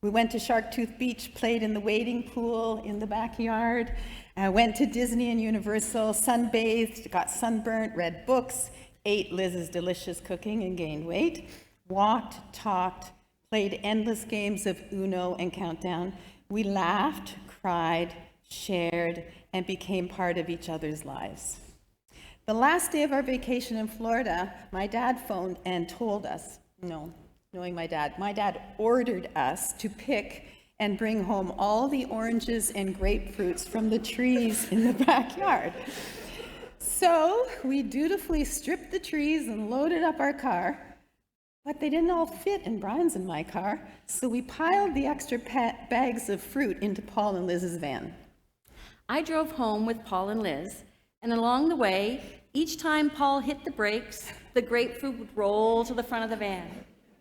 We went to Sharktooth Beach, played in the wading pool in the backyard, went to Disney and Universal, sunbathed, got sunburnt, read books, ate Liz's delicious cooking and gained weight, walked, talked, played endless games of Uno and Countdown. We laughed, cried, shared, and became part of each other's lives. The last day of our vacation in Florida, my dad phoned and told us, knowing my dad ordered us to pick and bring home all the oranges and grapefruits from the trees in the backyard. So we dutifully stripped the trees and loaded up our car, but they didn't all fit in Brian's and my car, so we piled the extra bags of fruit into Paul and Liz's van. I drove home with Paul and Liz, and along the way, each time Paul hit the brakes, the grapefruit would roll to the front of the van.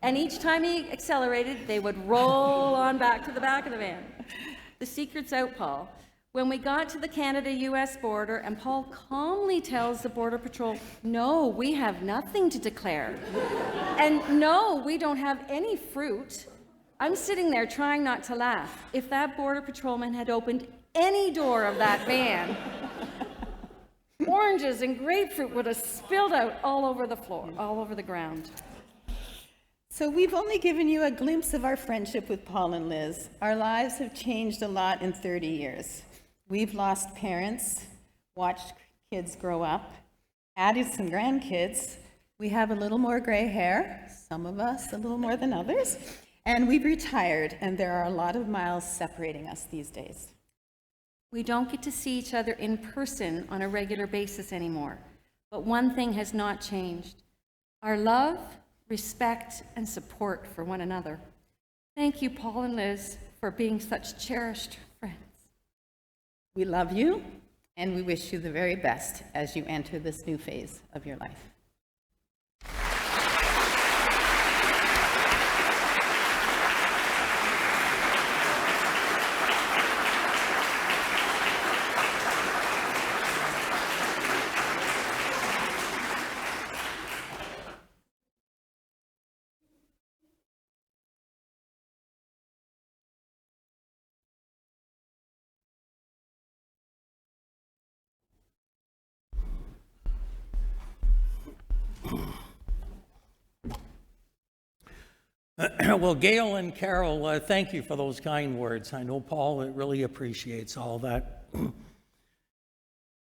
And each time he accelerated, they would roll on back to the back of the van. The secret's out, Paul. When we got to the Canada-US border, and Paul calmly tells the Border Patrol, no, we have nothing to declare. And no, we don't have any fruit. I'm sitting there trying not to laugh. If that Border Patrolman had opened any door of that van, oranges and grapefruit would have spilled out all over the floor, all over the ground. So we've only given you a glimpse of our friendship with Paul and Liz. Our lives have changed a lot in 30 years. We've lost parents, watched kids grow up, added some grandkids. We have a little more gray hair, some of us a little more than others, and we've retired, and there are a lot of miles separating us these days. We don't get to see each other in person on a regular basis anymore, but one thing has not changed: our love, respect, and support for one another. Thank you, Paul and Liz, for being such cherished friends. We love you, and we wish you the very best as you enter this new phase of your life. Well, Gail and Carol, thank you for those kind words. I know Paul really appreciates all that.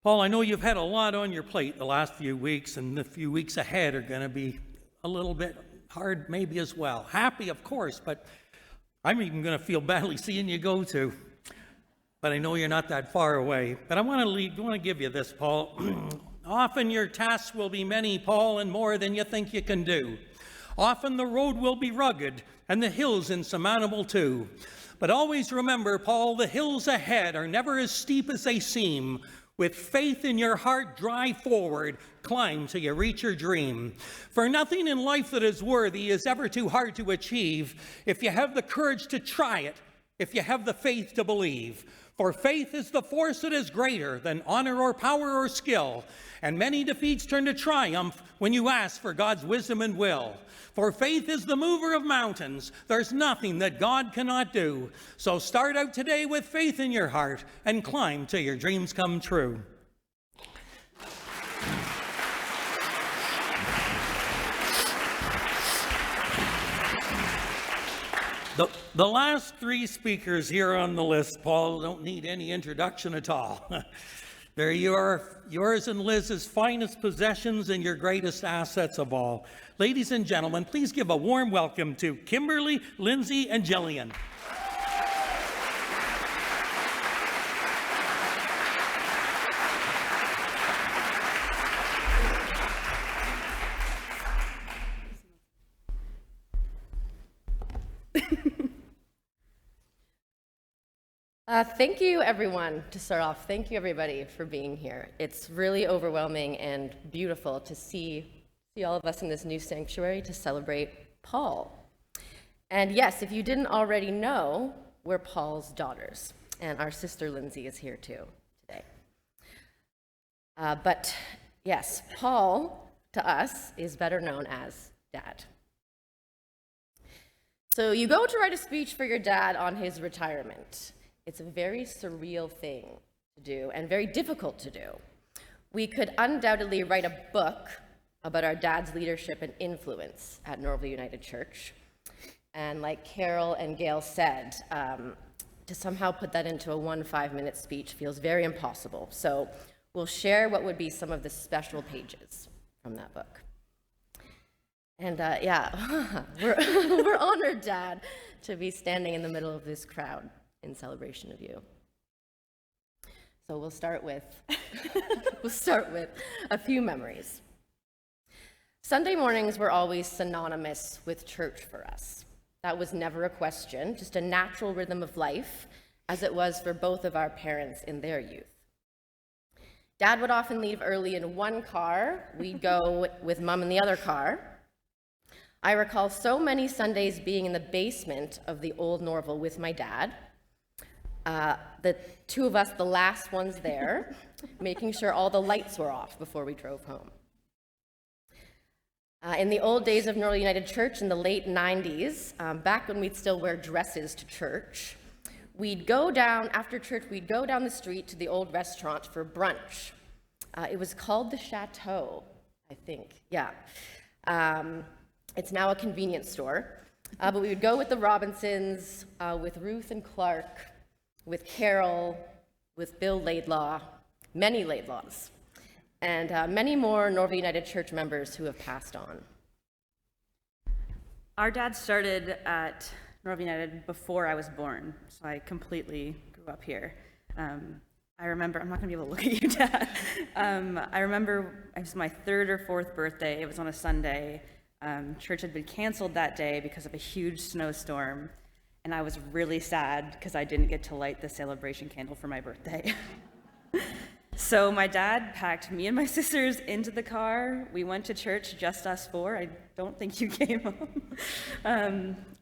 Paul, I know you've had a lot on your plate the last few weeks, and the few weeks ahead are going to be a little bit hard maybe as well. Happy, of course, but I'm even going to feel badly seeing you go too. But I know you're not that far away. But I want to give you this, Paul. Often your tasks will be many, Paul, and more than you think you can do. Often the road will be rugged and the hills insurmountable too. But always remember, Paul, the hills ahead are never as steep as they seem. With faith in your heart, drive forward, climb till you reach your dream. For nothing in life that is worthy is ever too hard to achieve if you have the courage to try it, if you have the faith to believe. For faith is the force that is greater than honor or power or skill, and many defeats turn to triumph when you ask for God's wisdom and will. For faith is the mover of mountains. There's nothing that God cannot do. So start out today with faith in your heart and climb till your dreams come true. The last three speakers here on the list, Paul, don't need any introduction at all. There you are, yours and Liz's finest possessions and your greatest assets of all. Ladies and gentlemen, please give a warm welcome to Kimberly, Lindsay, and Jillian. Thank you, everyone, to start off. Thank you, everybody, for being here. It's really overwhelming and beautiful to see all of us in this new sanctuary to celebrate Paul. And yes, if you didn't already know, we're Paul's daughters, and our sister Lindsay is here too today. But yes, Paul, to us, is better known as Dad. So you go to write a speech for your dad on his retirement. It's a very surreal thing to do and very difficult to do. We could undoubtedly write a book about our dad's leadership and influence at Norval United Church. And like Carol and Gail said, to somehow put that into a 5-minute speech feels very impossible. So we'll share what would be some of the special pages from that book. And yeah, we're honored, Dad, to be standing in the middle of this crowd in celebration of you. So we'll start with a few memories. Sunday mornings were always synonymous with church for us. That was never a question, just a natural rhythm of life, as it was for both of our parents in their youth. Dad would often leave early in one car. We'd go with Mom in the other car. I recall so many Sundays being in the basement of the old Norval with my dad. The two of us, the last ones there, making sure all the lights were off before we drove home. In the old days of Norval United Church in the late 90s, back when we'd still wear dresses to church, we'd go down, after church, we'd go down the street to the old restaurant for brunch. It was called the Chateau, I think, yeah. It's now a convenience store. But we would go with the Robinsons, with Ruth and Clark, with Carol, with Bill Laidlaw, many Laidlaws, and many more Norval United Church members who have passed on. Our dad started at Norval United before I was born, so I completely grew up here. I remember, I'm not gonna be able to look at you, Dad. I remember it was my 3rd or 4th birthday. It was on a Sunday. Church had been canceled that day because of a huge snowstorm, and I was really sad because I didn't get to light the celebration candle for my birthday. So my dad packed me and my sisters into the car. We went to church, just us 4. I don't think you came home.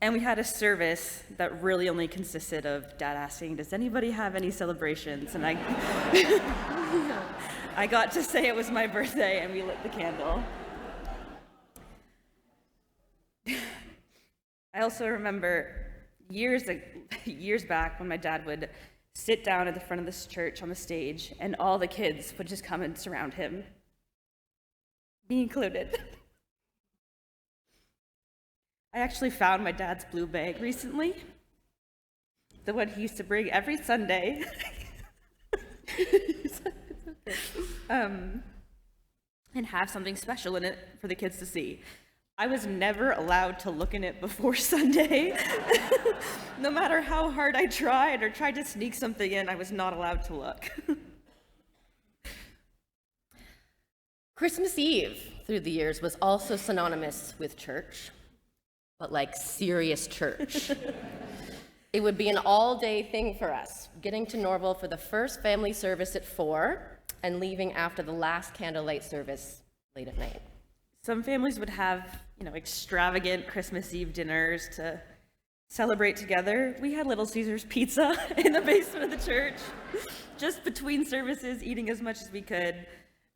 And we had a service that really only consisted of Dad asking, does anybody have any celebrations? And I got to say it was my birthday, and we lit the candle. I also remember years back when my dad would sit down at the front of this church on the stage, and all the kids would just come and surround him, me included. I actually found my dad's blue bag recently, the one he used to bring every Sunday. And have something special in it for the kids to see. I was never allowed to look in it before Sunday. No matter how hard I tried or tried to sneak something in, I was not allowed to look. Christmas Eve, through the years, was also synonymous with church, but like serious church. It would be an all-day thing for us, getting to Norval for the first family service at 4 and leaving after the last candlelight service late at night. Some families would have, extravagant Christmas Eve dinners to celebrate together. We had Little Caesars pizza in the basement of the church, just between services, eating as much as we could.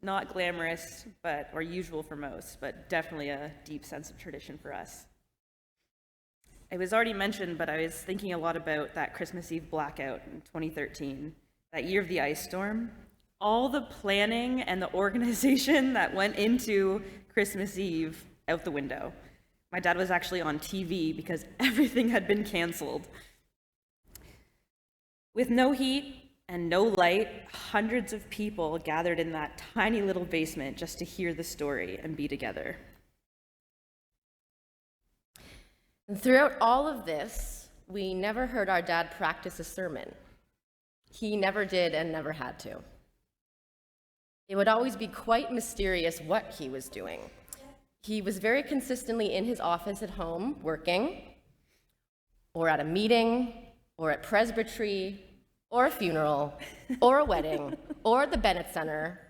Not glamorous, or usual for most, but definitely a deep sense of tradition for us. It was already mentioned, but I was thinking a lot about that Christmas Eve blackout in 2013, that year of the ice storm. All the planning and the organization that went into Christmas Eve out the window. My dad was actually on TV because everything had been canceled. With no heat and no light, hundreds of people gathered in that tiny little basement just to hear the story and be together. And throughout all of this, we never heard our dad practice a sermon. He never did and never had to. It would always be quite mysterious what he was doing. He was very consistently in his office at home, working, or at a meeting, or at presbytery, or a funeral, or a wedding, or the Bennett Center.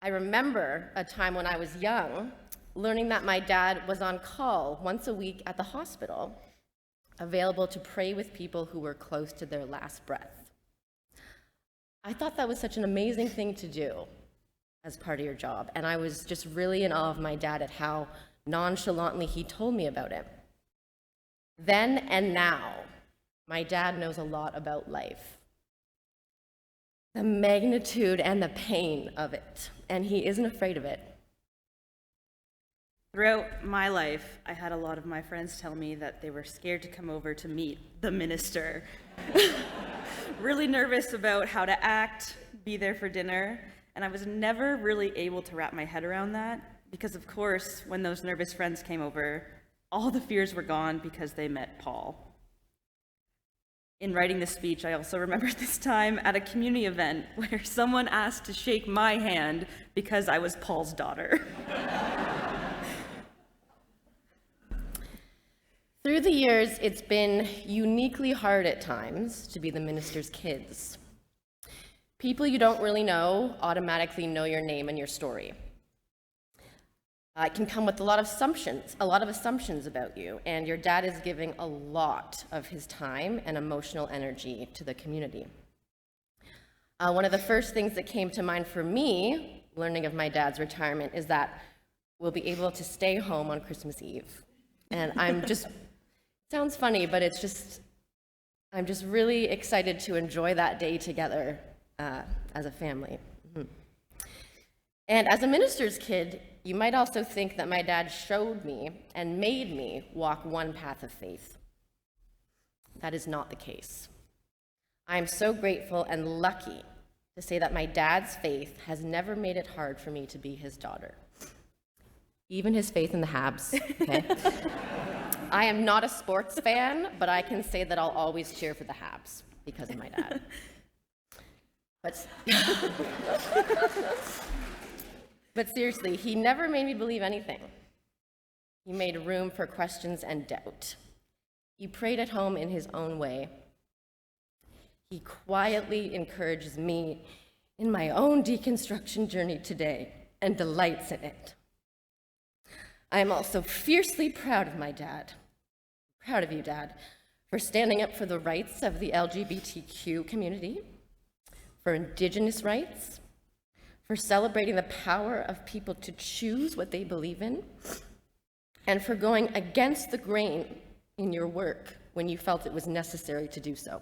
I remember a time when I was young, learning that my dad was on call once a week at the hospital, available to pray with people who were close to their last breath. I thought that was such an amazing thing to do as part of your job, and I was just really in awe of my dad at how nonchalantly he told me about it. Then and now, my dad knows a lot about life, the magnitude and the pain of it, and he isn't afraid of it. Throughout my life, I had a lot of my friends tell me that they were scared to come over to meet the minister. Really nervous about how to act, be there for dinner, and I was never really able to wrap my head around that because, of course, when those nervous friends came over, all the fears were gone because they met Paul. In writing this speech, I also remember this time at a community event where someone asked to shake my hand because I was Paul's daughter. Through the years, it's been uniquely hard at times to be the minister's kids. People you don't really know automatically know your name and your story. It can come with a lot of assumptions about you, and your dad is giving a lot of his time and emotional energy to the community. One of the first things that came to mind for me, learning of my dad's retirement, is that we'll be able to stay home on Christmas Eve. And sounds funny, but I'm just really excited to enjoy that day together as a family. And as a minister's kid, you might also think that my dad showed me and made me walk one path of faith. That is not the case. I am so grateful and lucky to say that my dad's faith has never made it hard for me to be his daughter. Even his faith in the Habs, okay? I am not a sports fan, but I can say that I'll always cheer for the Habs because of my dad. But seriously, he never made me believe anything. He made room for questions and doubt. He prayed at home in his own way. He quietly encourages me in my own deconstruction journey today and delights in it. I am also fiercely proud of my dad. Proud of you, Dad, for standing up for the rights of the LGBTQ community, for Indigenous rights, for celebrating the power of people to choose what they believe in, and for going against the grain in your work when you felt it was necessary to do so.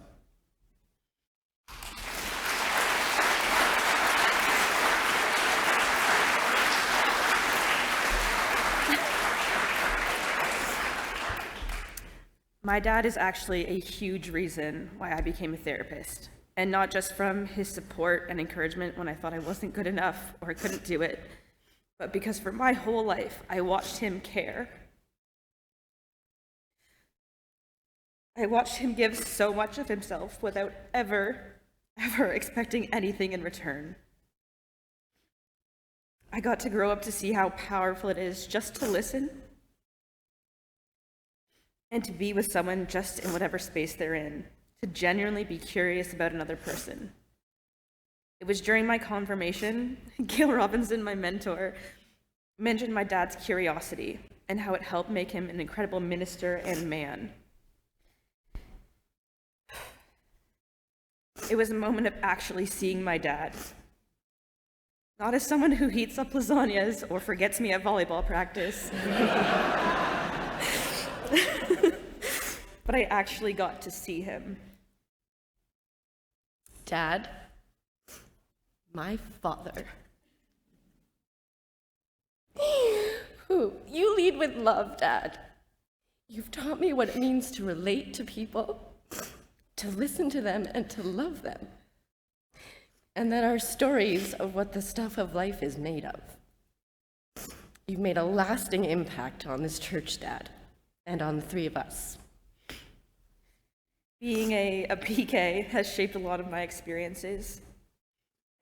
My dad is actually a huge reason why I became a therapist. And not just from his support and encouragement when I thought I wasn't good enough or I couldn't do it, but because for my whole life, I watched him care. I watched him give so much of himself without ever expecting anything in return. I got to grow up to see how powerful it is just to listen and to be with someone just in whatever space they're in, to genuinely be curious about another person. It was during my confirmation, Gail Robinson, my mentor, mentioned my dad's curiosity and how it helped make him an incredible minister and man. It was a moment of actually seeing my dad, not as someone who heats up lasagnas or forgets me at volleyball practice, but I actually got to see him. Dad, my father, who you lead with love, Dad. You've taught me what it means to relate to people, to listen to them, and to love them. And that our stories of what the stuff of life is made of. You've made a lasting impact on this church, Dad, and on the three of us. Being a PK has shaped a lot of my experiences,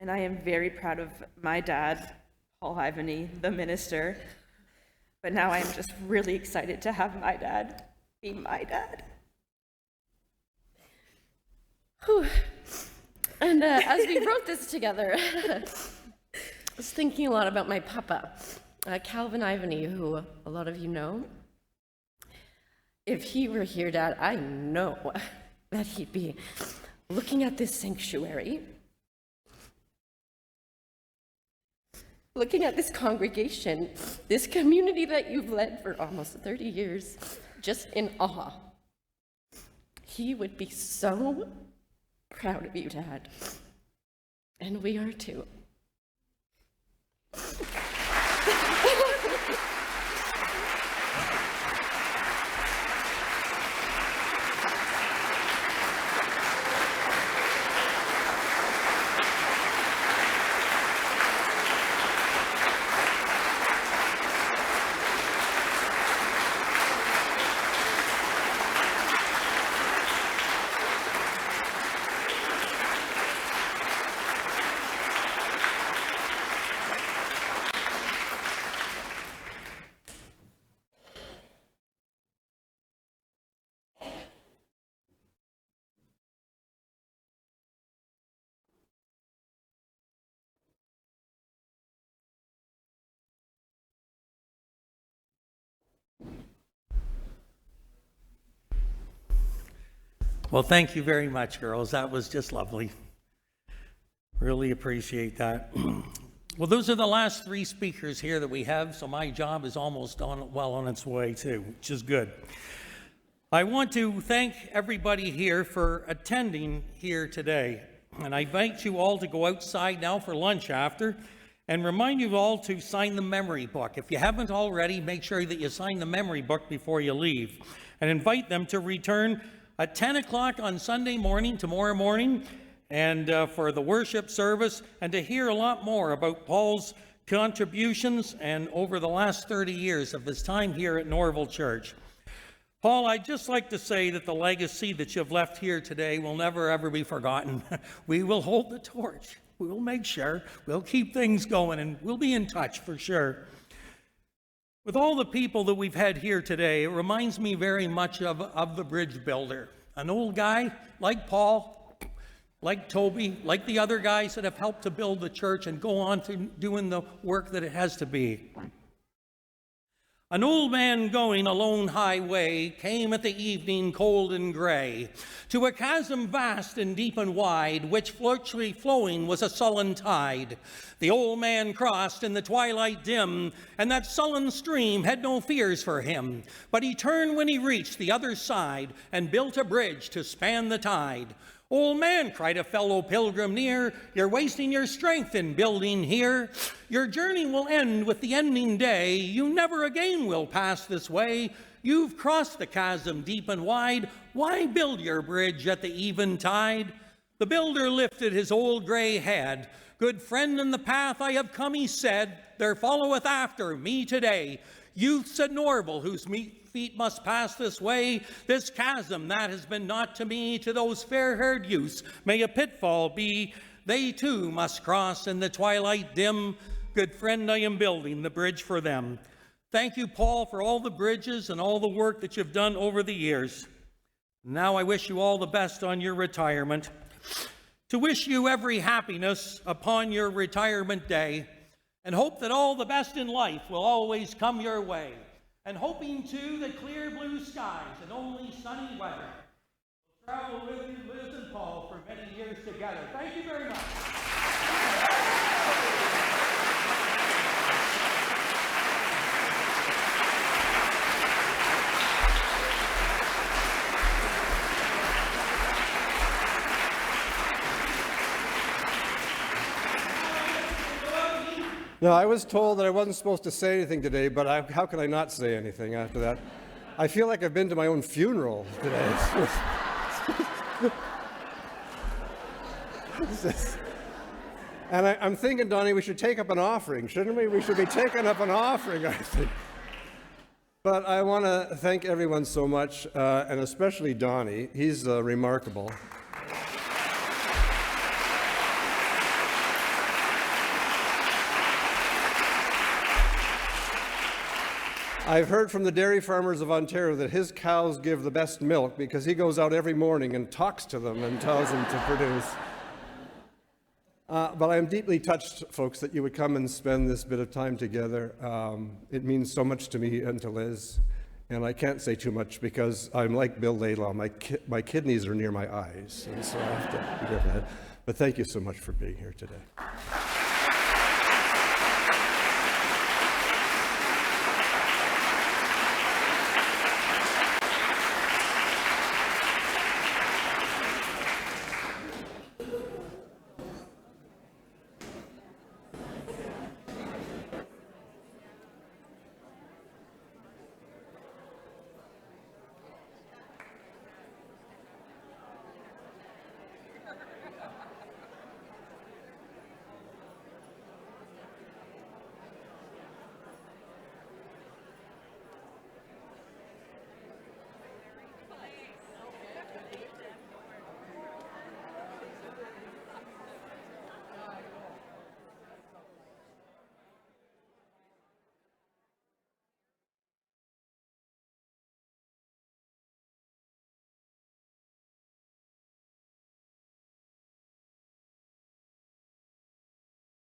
and I am very proud of my dad, Paul Ivany, the minister, but now I am just really excited to have my dad be my dad. Whew. And as we wrote this together, I was thinking a lot about my papa, Calvin Ivany, who a lot of you know. If he were here, Dad, I know that he'd be looking at this sanctuary, looking at this congregation, this community that you've led for almost 30 years, just in awe. He would be so proud of you, Dad. And we are too. Well, thank you very much, girls. That was just lovely. Really appreciate that. Well, those are the last 3 speakers here that we have, so my job is almost on its way too, which is good. I want to thank everybody here for attending here today, and I invite you all to go outside now for lunch after, and remind you all to sign the memory book. If you haven't already, make sure that you sign the memory book before you leave, and invite them to return at 10 o'clock on Sunday morning, tomorrow morning, and for the worship service, and to hear a lot more about Paul's contributions and over the last 30 years of his time here at Norval Church. Paul, I'd just like to say that the legacy that you've left here today will never ever be forgotten. We will hold the torch. We will make sure. We'll keep things going, and we'll be in touch for sure. With all the people that we've had here today, it reminds me very much of the bridge builder. An old guy like Paul, like Toby, like the other guys that have helped to build the church and go on to doing the work that it has to be. An old man going a lone highway came at the evening cold and gray to a chasm vast and deep and wide, which virtually flowing was a sullen tide. The old man crossed in the twilight dim, and that sullen stream had no fears for him. But he turned when he reached the other side and built a bridge to span the tide. "Old man," cried a fellow pilgrim near, "you're wasting your strength in building here. Your journey will end with the ending day. You never again will pass this way. You've crossed the chasm deep and wide. Why build your bridge at the eventide?" The builder lifted his old gray head. "Good friend, in the path I have come," he said, "there followeth after me today youths at Norval whose feet must pass this way. This chasm that has been not to me, to those fair-haired youths may a pitfall be. They too must cross in the twilight dim. Good friend, I am building the bridge for them." Thank you, Paul, for all the bridges and all the work that you've done over the years. Now I wish you all the best on your retirement. To wish you every happiness upon your retirement day, and hope that all the best in life will always come your way. And hoping, too, that clear blue skies and only sunny weather will travel with you, Liz and Paul, for many years together. Thank you very much. Now, I was told that I wasn't supposed to say anything today, but how could I not say anything after that? I feel like I've been to my own funeral today. And I'm thinking, Donnie, we should take up an offering, shouldn't we? We should be taking up an offering, I think. But I want to thank everyone so much, and especially Donnie. He's remarkable. I've heard from the dairy farmers of Ontario that his cows give the best milk because he goes out every morning and talks to them and tells them to produce. But I am deeply touched, folks, that you would come and spend this bit of time together. It means so much to me and to Liz. And I can't say too much because I'm like Bill Laidlaw. My kidneys are near my eyes, and so I have to be careful. But thank you so much for being here today.